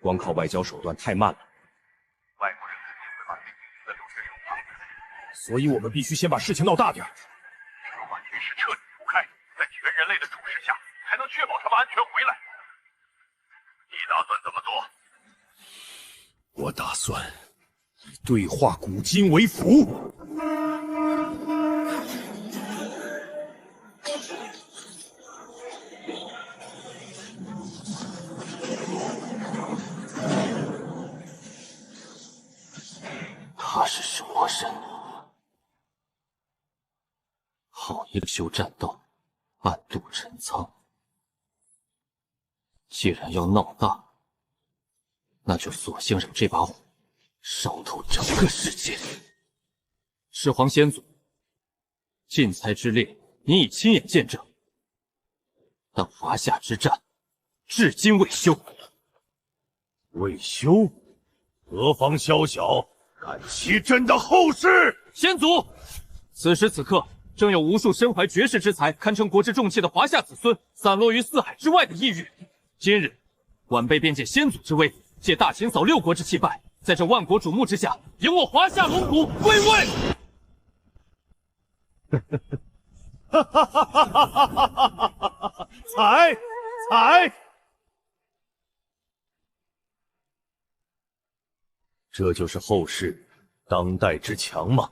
光靠外交手段太慢了。外国人肯定会把自己的留学生绑起来，所以我们必须先把事情闹大点。只有把局势彻底铺开，在全人类的注视下，才能确保他们安全回来。你打算怎么做？我打算以对话古今为符。他是什么人？好一个修栈道，暗度陈仓。既然要闹大，那就索性让这把火烧透整个世界。始皇先祖，晋猜之列，你已亲眼见证，但华夏之战至今未休。未休？何方宵小，敢欺朕的后事？先祖，此时此刻，正有无数身怀绝世之才、堪称国之重器的华夏子孙，散落于四海之外的异域。今日，晚辈便借先祖之威，借大秦扫六国之气败，在这万国瞩目之下，迎我华夏龙骨归位。哈哈哈哈哈哈！才！这就是后世当代之强吗？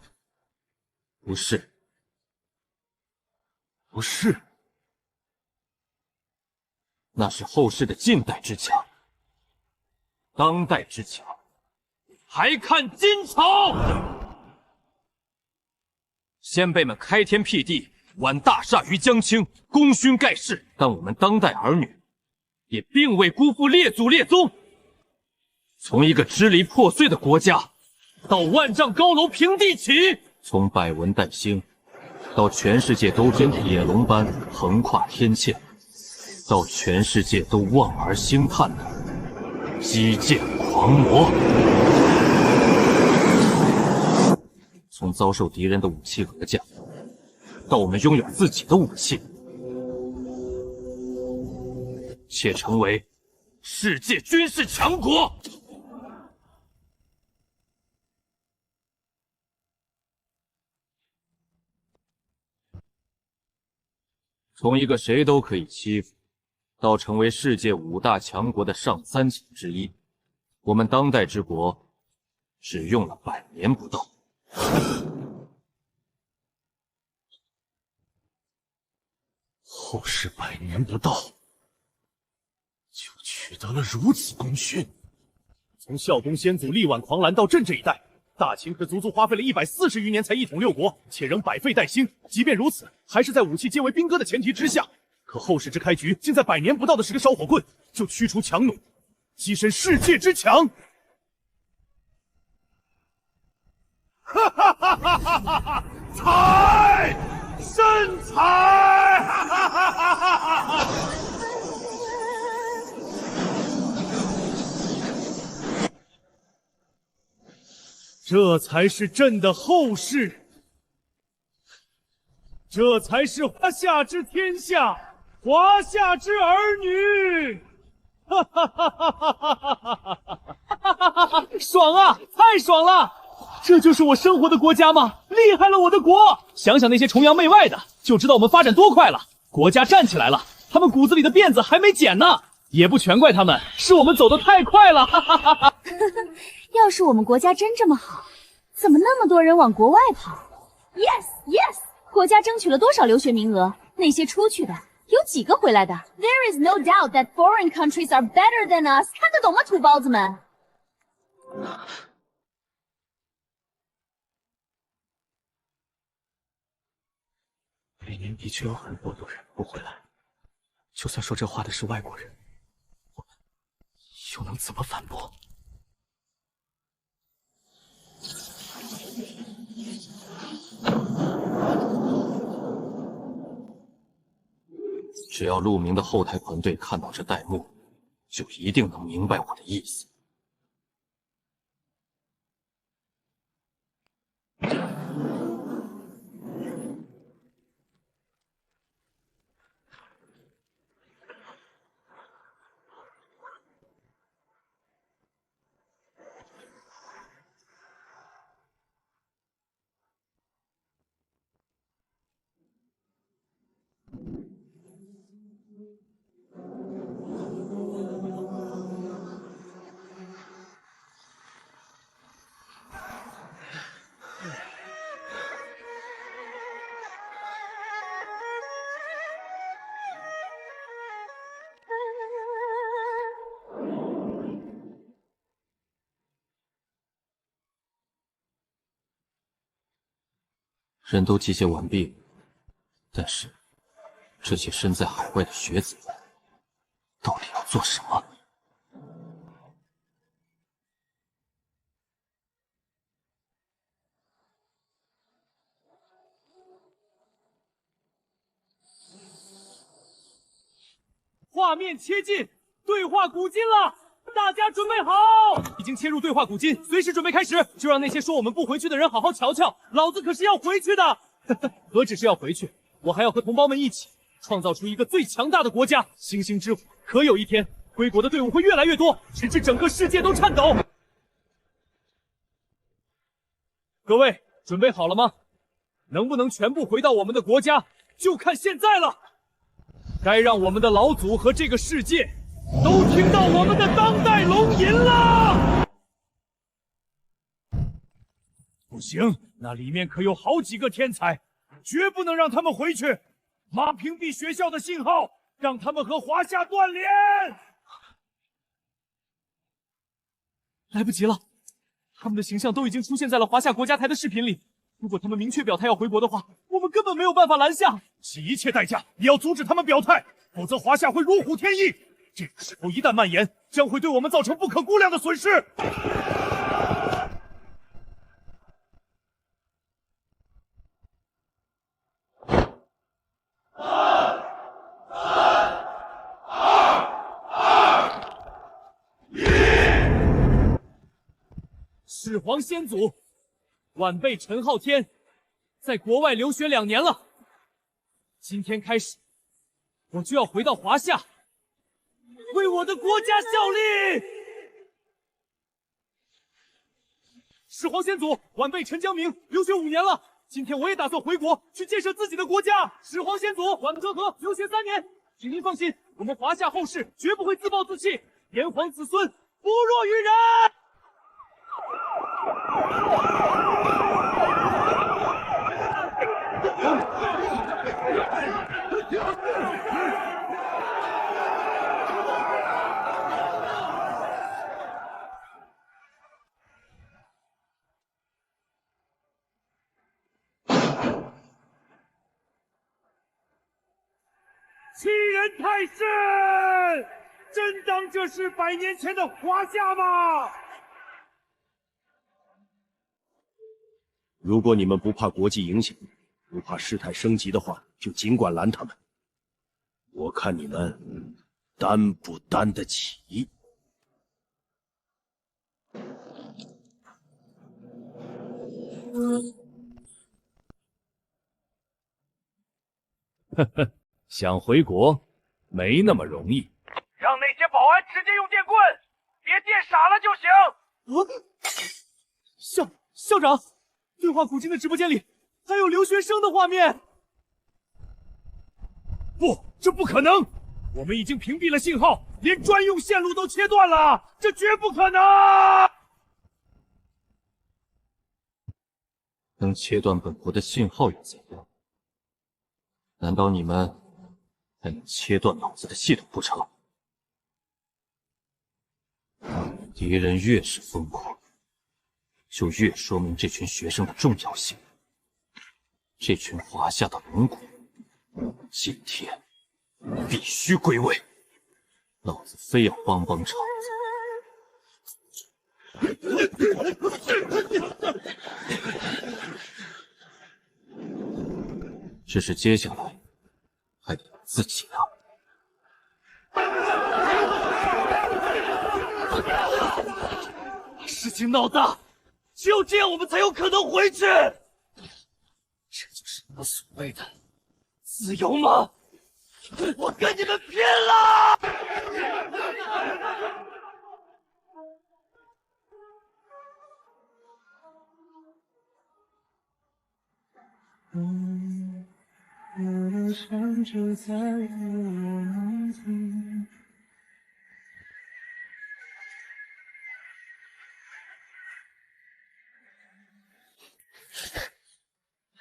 不是，不是。那是后世的近代之强，当代之强，还看今朝。先辈们开天辟地，挽大厦于江青，功勋盖世，但我们当代儿女也并未辜负列祖列宗。从一个支离破碎的国家，到万丈高楼平地起；从百文代兴，到全世界都跟铁龙般横跨天堑，到全世界都望而兴叹的击剑狂魔。从遭受敌人的武器讹驾，到我们拥有自己的武器，且成为世界军事强国。从一个谁都可以欺负，到成为世界5大强国的上3强之一，我们当代之国只用了100年不到。后世100年不到，就取得了如此功勋。从孝公先祖力挽狂澜到朕这一代，大秦可足足花费了140余年才一统6国，且仍百废待兴。即便如此，还是在武器皆为兵戈的前提之下。可后世之开局，竟在100年不到的10个烧火棍就驱除强弩，跻身世界之强。哈哈哈哈哈哈！财，身财！哈哈哈哈哈哈！这才是朕的后世，这才是华夏之天下，华夏之儿女！哈哈哈哈哈哈！爽啊，太爽了！这就是我生活的国家吗？厉害了我的国！想想那些崇洋媚外的，就知道我们发展多快了。国家站起来了，他们骨子里的辫子还没剪呢。也不全怪他们，是我们走得太快了。哈哈哈哈！要是我们国家真这么好，怎么那么多人往国外跑 ？Yes, yes， 国家争取了多少留学名额？那些出去的有几个回来的 ？There is no doubt that foreign countries are better than us。看得懂吗，土包子们？里面的确有很多人不回来，就算说这话的是外国人，我们又能怎么反驳？只要陆明的后台团队看到这弹幕，就一定能明白我的意思。人都集结完毕，但是这些身在海外的学子们到底要做什么？画面切进对话古今了，大家准备好！已经切入对话古今，随时准备开始。就让那些说我们不回去的人好好瞧瞧，老子可是要回去的！何止是要回去，我还要和同胞们一起创造出一个最强大的国家。星星之火，可有一天归国的队伍会越来越多，直至整个世界都颤抖。各位准备好了吗？能不能全部回到我们的国家，就看现在了。该让我们的老祖和这个世界都听到我们的当代龙吟了！不行，那里面可有好几个天才，绝不能让他们回去。马屏蔽学校的信号让他们和华夏断联。来不及了，他们的形象都已经出现在了华夏国家台的视频里。如果他们明确表态要回国的话，我们根本没有办法拦下。以一切代价也要阻止他们表态，否则华夏会如虎添翼。这个势头一旦蔓延，将会对我们造成不可估量的损失。始皇先祖，晚辈陈昊天，在国外留学2年了。今天开始，我就要回到华夏，为我的国家效力。始皇先祖，晚辈陈江明留学5年了，今天我也打算回国去建设自己的国家。始皇先祖，晚哥哥留学3年，请您放心，我们华夏后世绝不会自暴自弃，炎黄子孙不弱于人。欺人太甚！真当这是100年前的华夏吗？如果你们不怕国际影响，不怕事态升级的话，就尽管拦他们。我看你们担不担得起。呵呵，想回国没那么容易。让那些保安直接用电棍，别电傻了就行。校长，对话古今的直播间里还有留学生的画面。不，这不可能！我们已经屏蔽了信号，连专用线路都切断了，这绝不可能！能切断本国的信号又怎样？难道你们还能切断老子的系统不成？敌人越是疯狂，就越说明这群学生的重要性。这群华夏的龙骨，今天必须归位！老子非要帮场子。只是接下来还得自己啊！事情闹大，只有这样我们才有可能回去。这就是你们所谓的自由吗？我跟你们拼了！我的伤就在我脑子。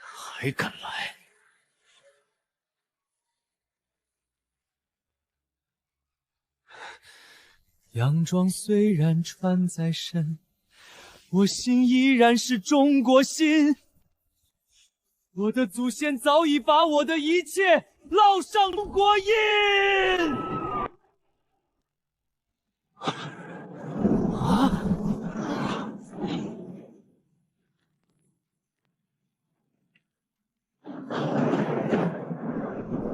还敢来？洋装虽然穿在身，我心依然是中国心。我的祖先早已把我的一切烙上中国印。啊！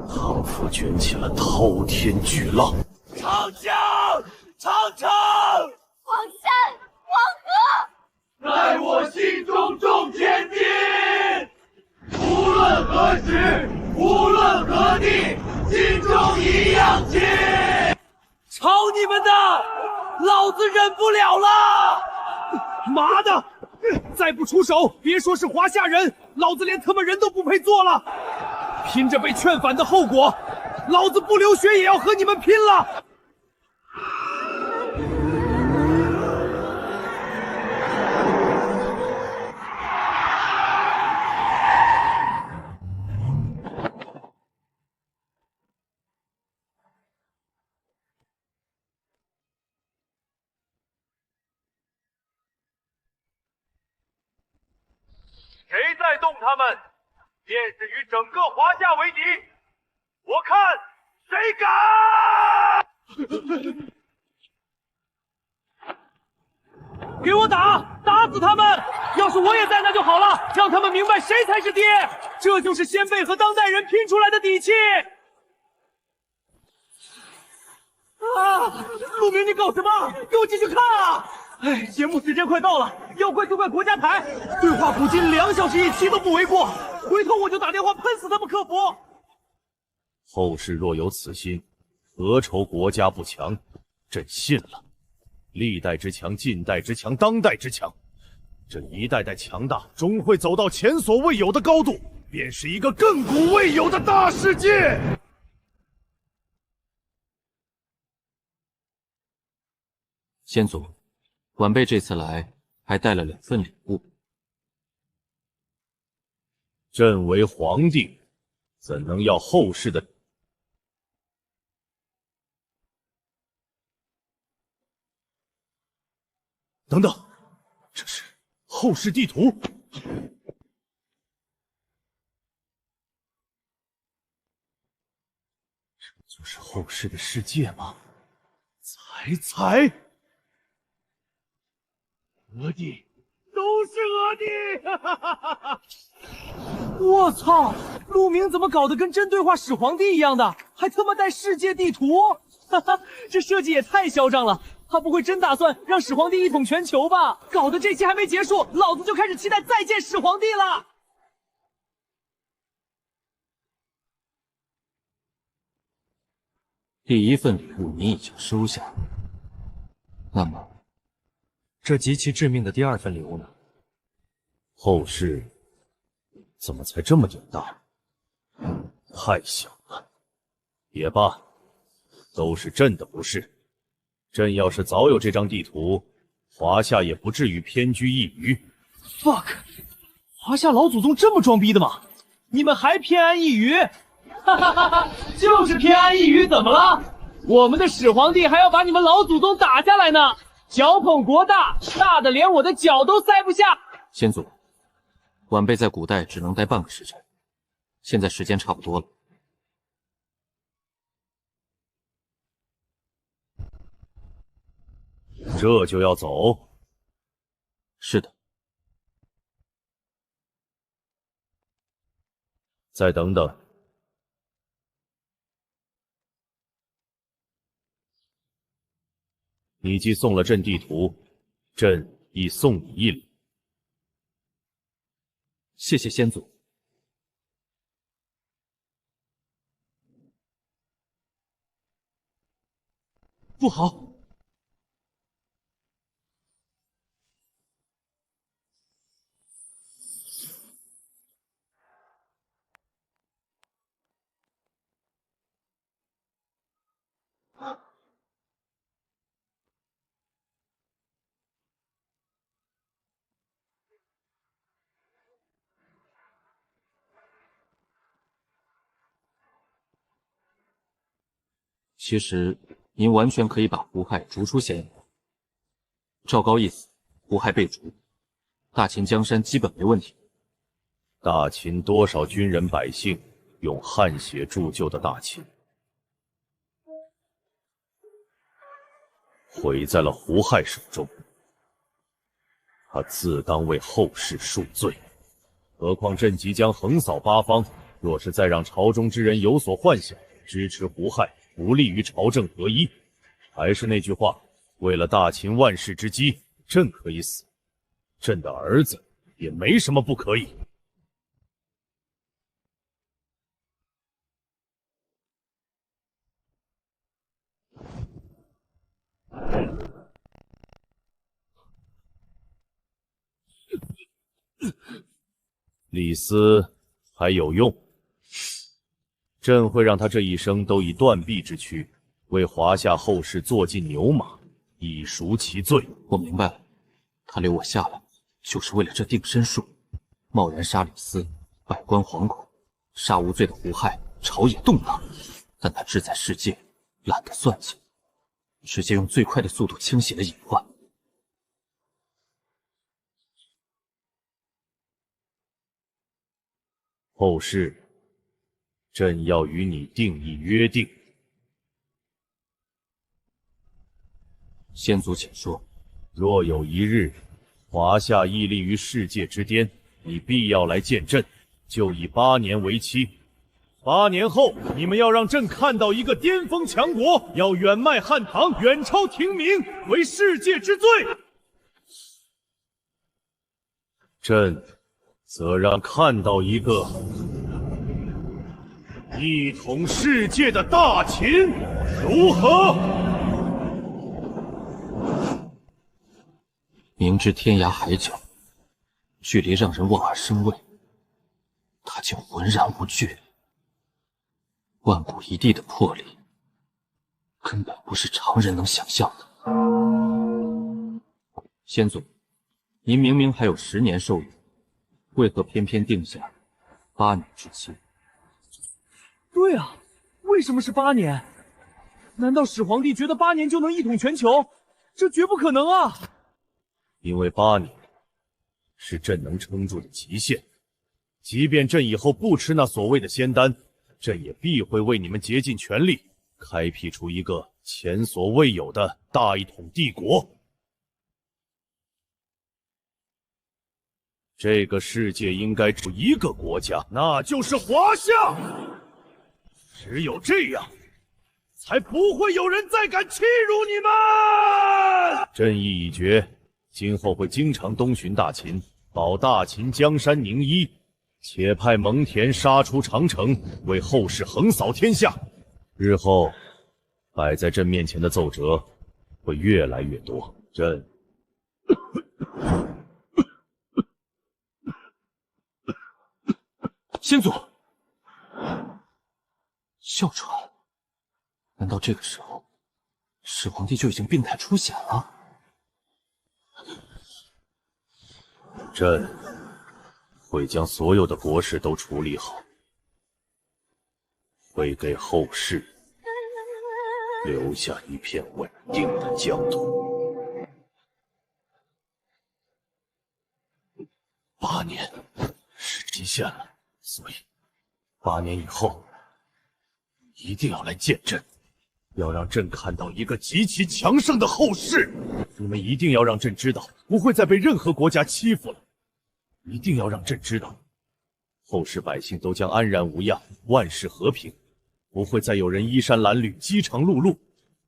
唐府卷起了滔天巨浪。长江，长城，黄山，黄河，在我心中种天地。无论何时，无论何地，心中一样亲。操你们的，老子忍不了了！妈的！再不出手，别说是华夏人，老子连他妈人都不配做了！拼着被劝返的后果，老子不留学也要和你们拼了！谁再动他们，便是与整个华夏为敌。我看谁敢！给我打，打死他们！要是我也在那就好了，让他们明白谁才是爹。这就是先辈和当代人拼出来的底气。啊！陆明，你搞什么？给我进去看啊！哎，节目时间快到了，要怪就怪国家台，对话古今2小时一期都不为过。回头我就打电话喷死他们客服。后世若有此心，何愁国家不强？朕信了。历代之强，近代之强，当代之强，这一代代强大，终会走到前所未有的高度，便是一个亘古未有的大世界。先祖，晚辈这次来还带了2份礼物。朕为皇帝，怎能要后世的？等等，这是后世地图。这就是后世的世界吗？才，额帝，都是额帝！哈哈哈哈！我操，陆明怎么搞得跟真对话始皇帝一样的，还他妈带世界地图？哈哈，这设计也太嚣张了！他不会真打算让始皇帝一统全球吧？搞得这期还没结束，老子就开始期待再见始皇帝了。第1份礼物你已经收下，那么这极其致命的第2份礼物呢？后世怎么才这么点大？太小了。也罢，都是朕的不是。朕要是早有这张地图，华夏也不至于偏居一隅。fuck， 华夏老祖宗这么装逼的吗？你们还偏安一隅？哈哈哈哈，就是偏安一隅，怎么了？我们的始皇帝还要把你们老祖宗打下来呢！脚捧国大，大的连我的脚都塞不下。先祖，晚辈在古代只能待半个时辰，现在时间差不多了。这就要走？是的。再等等。你既送了朕地图，朕亦送你一礼。谢谢先祖。不好！其实您完全可以把胡亥逐出咸阳。赵高一死，胡亥被逐，大秦江山基本没问题。大秦多少军人百姓用汗血铸就的大秦，毁在了胡亥手中，他自当为后世赎罪。何况朕即将横扫八方，若是再让朝中之人有所幻想，支持胡亥，不利于朝政合一。还是那句话，为了大秦万世之基，朕可以死，朕的儿子也没什么不可以。李斯还有用，朕会让他这一生都以断臂之躯为华夏后世做尽牛马，以赎其罪。我明白了，他留我下来，就是为了这定身术。贸然杀李斯，百官惶恐，杀无罪的胡亥，朝野动荡。但他志在世界，懒得算计，直接用最快的速度清洗了隐患。后事，朕要与你定一约定。先祖，请说。若有一日，华夏屹立于世界之巅，你必要来见朕，就以8年为期。8年后，你们要让朕看到一个巅峰强国，要远迈汉唐，远超廷明，为世界之最。朕则让看到一个一统世界的大秦，如何？明知天涯海角，距离让人望而生畏，他竟浑然无惧。万古一帝的魄力，根本不是常人能想象的。先祖，您明明还有10年寿命，为何偏偏定下8年之期？对啊，为什么是8年？难道始皇帝觉得8年就能一统全球？这绝不可能啊！因为8年是朕能撑住的极限，即便朕以后不吃那所谓的仙丹，朕也必会为你们竭尽全力，开辟出一个前所未有的大一统帝国。这个世界应该只有一个国家，那就是华夏。只有这样，才不会有人再敢欺辱你们。朕意已决，今后会经常东巡大秦，保大秦江山宁一，且派蒙恬杀出长城，为后世横扫天下。日后摆在朕面前的奏折会越来越多。朕先祖，哮喘，难道这个时候始皇帝就已经病态出显了？朕会将所有的国事都处理好，会给后世留下一片稳定的疆土。8年是极限了，所以8年以后一定要来见朕，要让朕看到一个极其强盛的后世。你们一定要让朕知道，不会再被任何国家欺负了。一定要让朕知道，后世百姓都将安然无恙，万事和平，不会再有人衣衫褴褛、饥肠辘辘，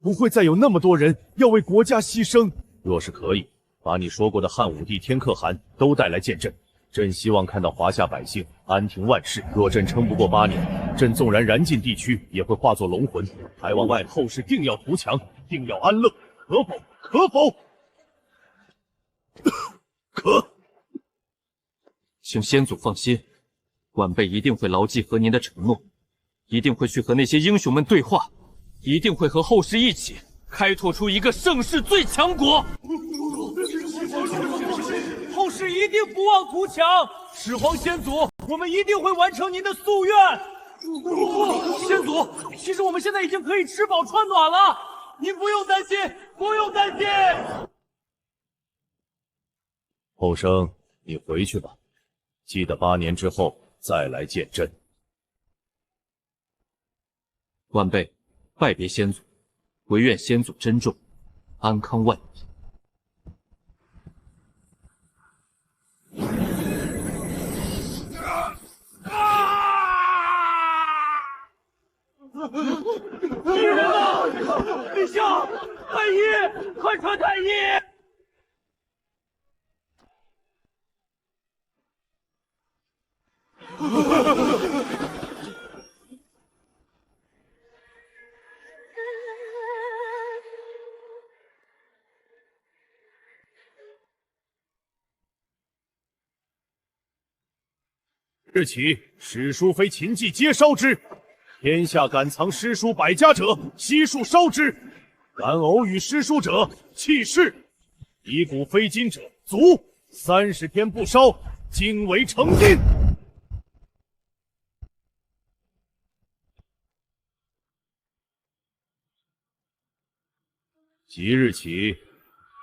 不会再有那么多人要为国家牺牲。若是可以，把你说过的汉武帝、天可汗都带来见朕。朕希望看到华夏百姓安庭万事。若朕撑不过8年，朕纵然燃尽地区，也会化作龙魂，还望外后世定要图强，定要安乐，可否？可否？可。请先祖放心，晚辈一定会牢记和您的承诺，一定会去和那些英雄们对话，一定会和后世一起开拓出一个盛世最强国。后世一定不忘图强，始皇先祖，我们一定会完成您的夙愿。先祖，其实我们现在已经可以吃饱穿暖了，您不用担心，不用担心。后生，你回去吧，记得8年之后再来见朕。晚辈拜别先祖，唯愿先祖珍重，安康万年。敌人啊！陛下，太医，快传太医！日起，史书非秦记皆烧之。天下敢藏诗书百家者，悉数烧之；敢偶语诗书者，弃市。以古非今者，卒30天不烧，今为成定。即日起，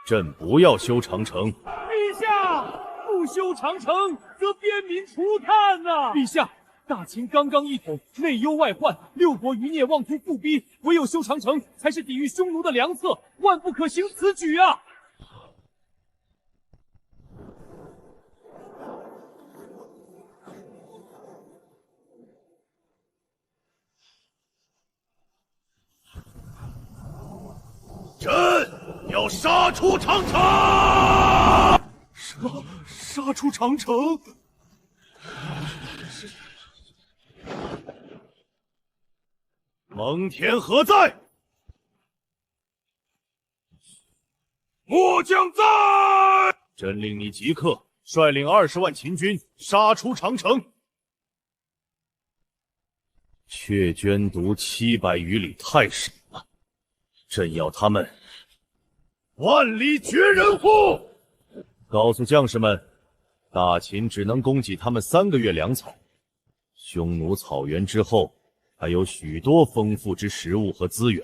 朕不要修长城。陛下，不修长城，则边民除炭呐！陛下，大秦刚刚一统，内忧外患，六国余孽妄图复逼，唯有修长城才是抵御匈奴的良策，万不可行此举啊！朕要杀出长城！杀出长城！蒙恬何在？末将在。朕令你即刻率领20万秦军杀出长城。却捐毒700余里太少了，朕要他们万里绝人乎！告诉将士们，大秦只能供给他们3个月粮草，匈奴草原之后还有许多丰富之食物和资源。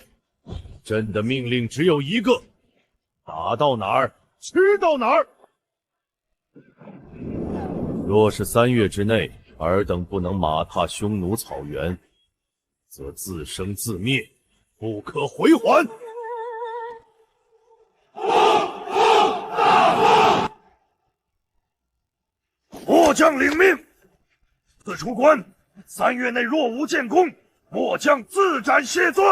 朕的命令只有一个：打到哪儿，吃到哪儿。若是3月之内，尔等不能马踏匈奴草原，则自生自灭，不可回还。末将领命，自出关，3月内若无建功，末将自斩谢罪。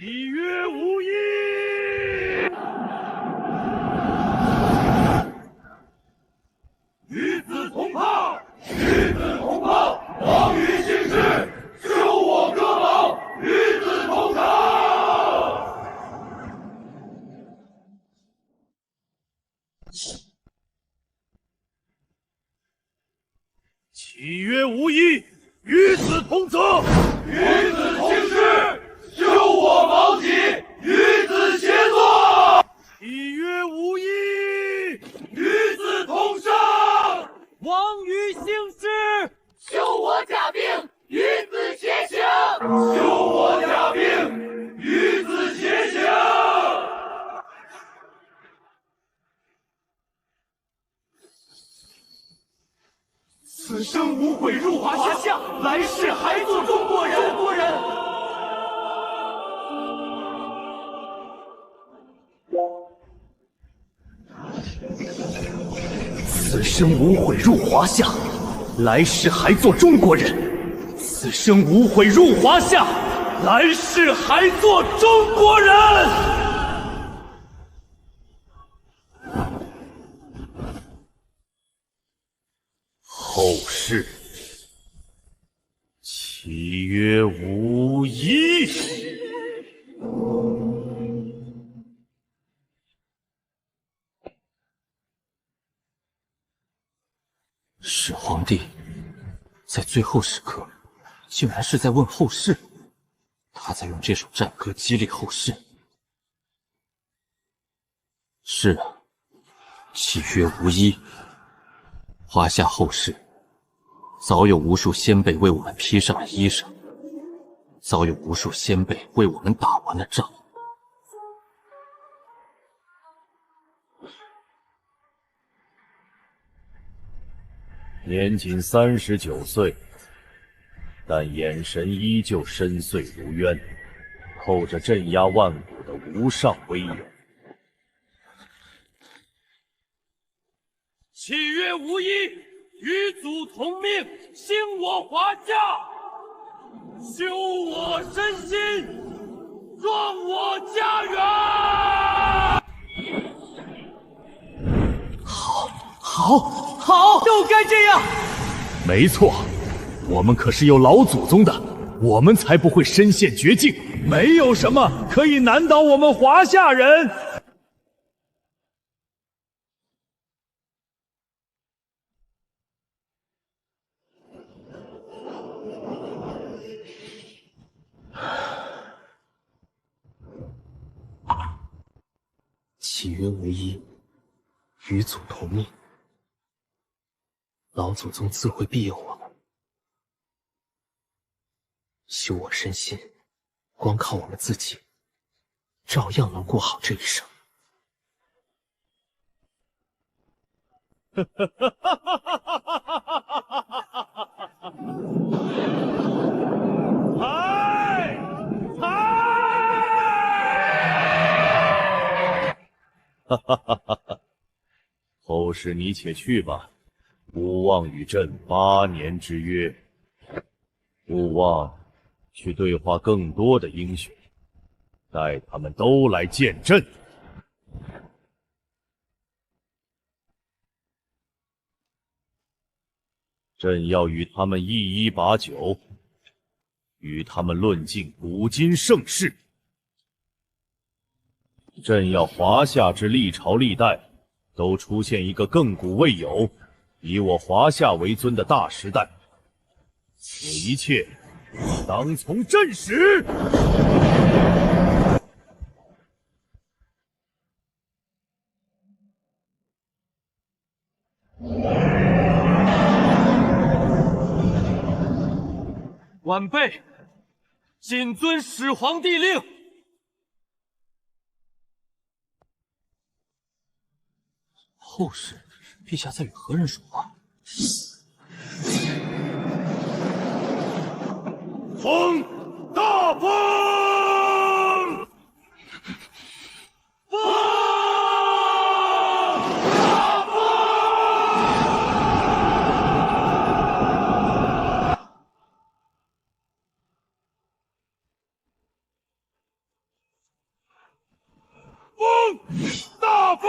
契约无异。与子同炮，与子同炮，王与兴师，救我戈宝，与子同城。契约无异，与子同责，与子同师，救我毛戟，与子协作。契约无异，与子同生。王于兴师，修我甲兵，与子偕行。修我甲兵，与子偕行。此生无悔入华夏，来世还做中国人。此生无悔入华夏，来世还做中国人。此生无悔入华夏，来世还做中国人。后世契约无异。始皇帝在最后时刻，竟然是在问后世，他在用这首战歌激励后世。是啊，契约无异。华夏后世，早有无数先辈为我们披上了衣裳，早有无数先辈为我们打完了仗。年仅39岁，但眼神依旧深邃如渊，透着镇压万古的无上威严。契约无异，与祖同命，兴我华夏，修我身心，壮我家园。好，就该这样。没错，我们可是有老祖宗的，我们才不会身陷绝境。没有什么可以难倒我们华夏人。契约无异，与祖同命。老祖宗自会庇佑我们，修我身心，光靠我们自己，照样能过好这一生。哈哈哈哈哈！后事你且去吧。勿忘与朕8年之约，勿忘去对话更多的英雄，带他们都来见朕。朕要与他们一一把酒，与他们论尽古今盛世。朕要华夏之历朝历代都出现一个亘古未有，以我华夏为尊的大时代。此一切当从朕使。晚辈谨遵始皇帝令。后事，陛下在与何人说话？风，大风！风！大风！风！大风！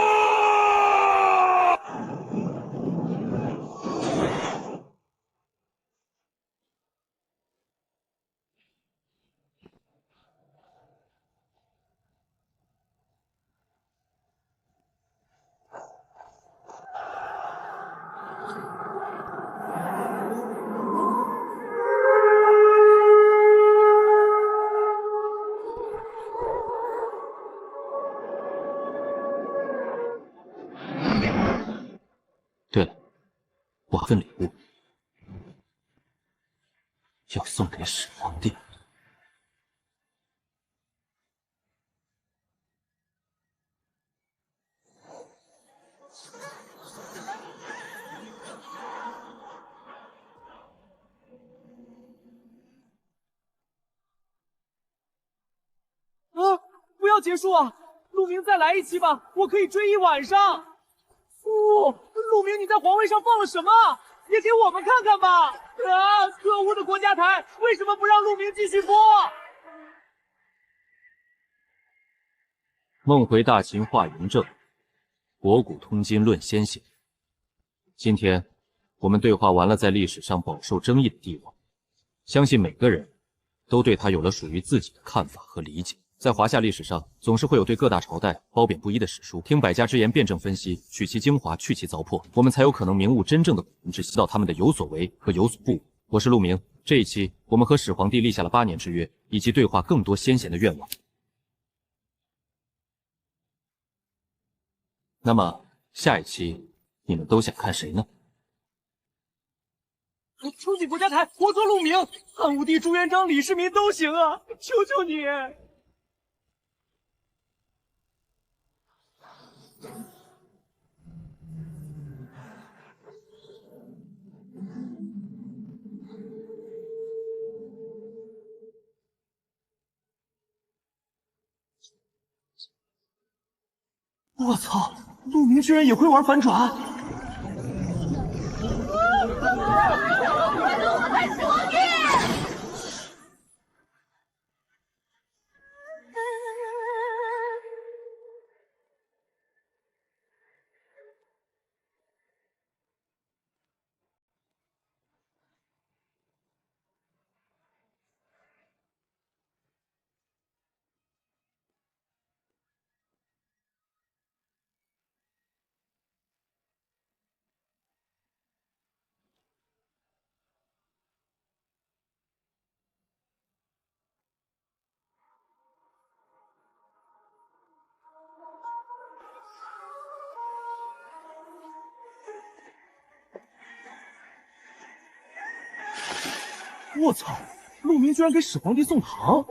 对了，我还有份礼物要送给始皇帝。啊！不要结束啊！陆明再来一期吧，我可以追一晚上。陆明，你在皇位上放了什么？也给我们看看吧！啊！可恶的国家台，为什么不让陆明继续播？梦回大秦话嬴政，博古通今论先贤。今天我们对话完了在历史上饱受争议的帝王，相信每个人都对他有了属于自己的看法和理解。在华夏历史上，总是会有对各大朝代褒贬不一的史书，听百家之言，辩证分析，取其精华，去其糟粕，我们才有可能明悟真正的古人之心，知道他们的有所为和有所不为。我是陆明，这一期我们和始皇帝立下了8年之约，以及对话更多先贤的愿望。那么下一期你们都想看谁呢？出起国家台，活捉陆明，汉武帝、朱元璋、李世民都行啊！求求你！我操！陆明居然也会玩反转！始皇帝！我操！陆明居然给始皇帝送糖！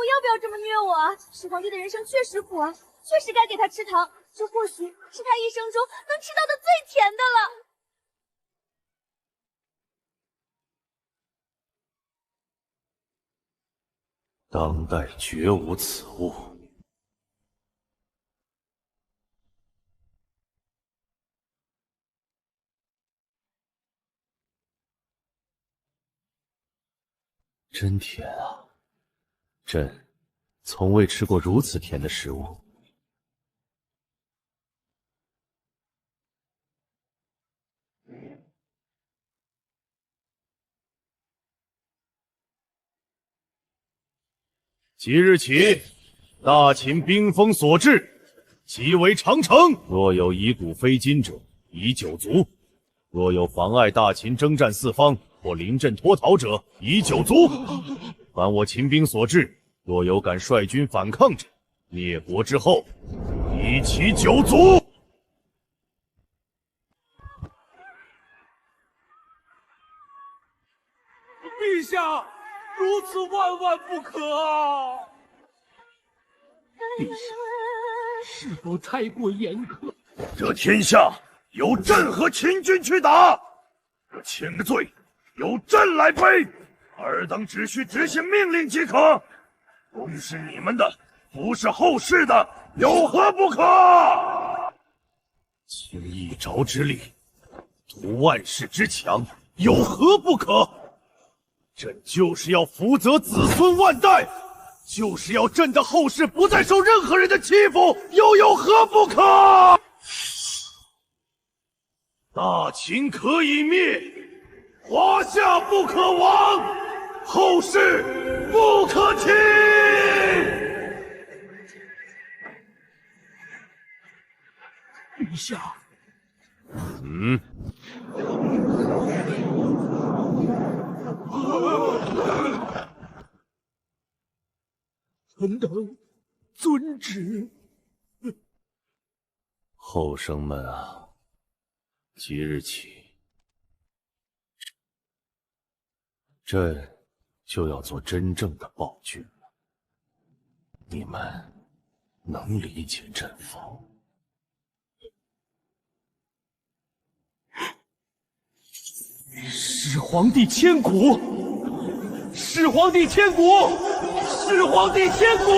要不要这么虐我啊？始皇帝的人生确实苦啊，确实该给他吃糖。这或许是他一生中能吃到的最甜的了。当代绝无此物。真甜啊！朕从未吃过如此甜的食物。即日起，大秦兵锋所至，即为长城。若有以古非今者，以九族；若有妨碍大秦征战四方或临阵脱逃者，以九族。凡我秦兵所至，若有敢率军反抗者，灭国之后，以其九族。陛下，如此万万不可啊！陛下，是否太过严苛？这天下由朕和秦军去打，这请罪由朕来背，尔等只需执行命令即可。功是你们的，福是后世的，有何不可？倾一朝之力，图万世之强，有何不可？朕就是要福泽子孙万代，就是要朕的后世不再受任何人的欺负，又有何不可？大秦可以灭，华夏不可亡，后世不可欺。陛下，臣等遵旨。后生们啊，即日起，朕就要做真正的暴君了。你们能理解朕否？始皇帝千古，始皇帝千古，始皇帝千古！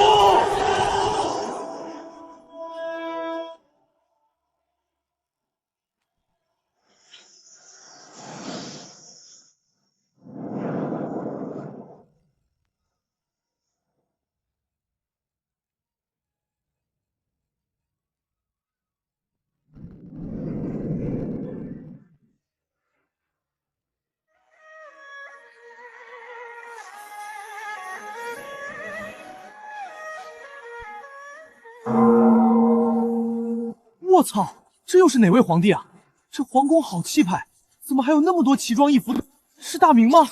我操，这又是哪位皇帝啊？这皇宫好气派，怎么还有那么多奇装异服的？是大明吗？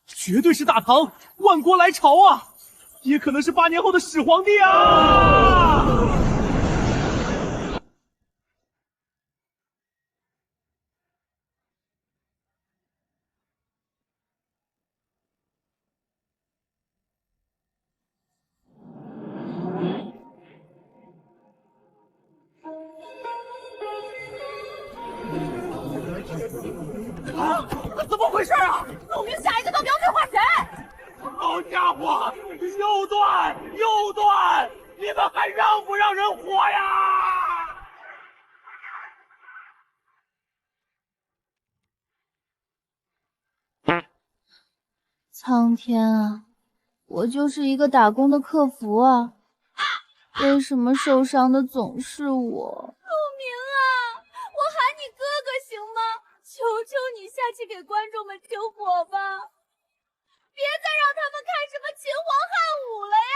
绝对是大唐，万国来朝啊！也可能是8年后的始皇帝啊！啊！怎么回事啊？陆明下一个到底要对话谁？好家伙，又断又断，你们还让不让人活呀？苍天啊，我就是一个打工的客服啊，为什么受伤的总是我？陆明啊，我喊你哥哥行吗？求求你下去给观众们救火吧，别再让他们看什么秦皇汉武了呀！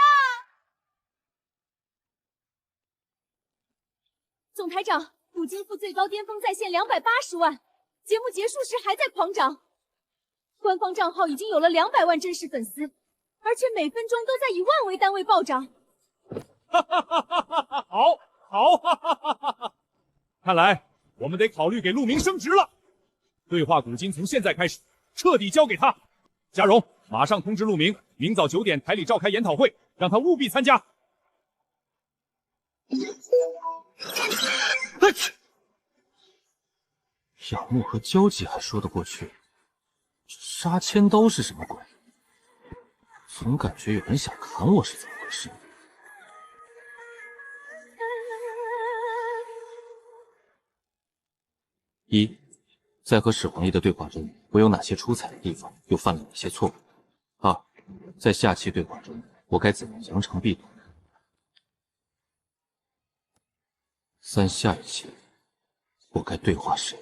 总台长，古今富最高巅峰在线280万，节目结束时还在狂涨。官方账号已经有了200万真实粉丝，而且每分钟都在以万为单位暴涨。哈哈哈哈哈！好，好，哈哈哈哈哈！看来我们得考虑给陆明升职了。对话古今从现在开始彻底交给他。嘉荣，马上通知陆明，明早9点台里召开研讨会，让他务必参加。仰慕和交集还说得过去，这杀千刀是什么鬼？总感觉有人想砍我，是怎么回事？一，在和始皇帝的对话中，我有哪些出彩的地方，又犯了哪些错误？二，在下期对话中，我该怎样扬长避短？三，下一期我该对话谁？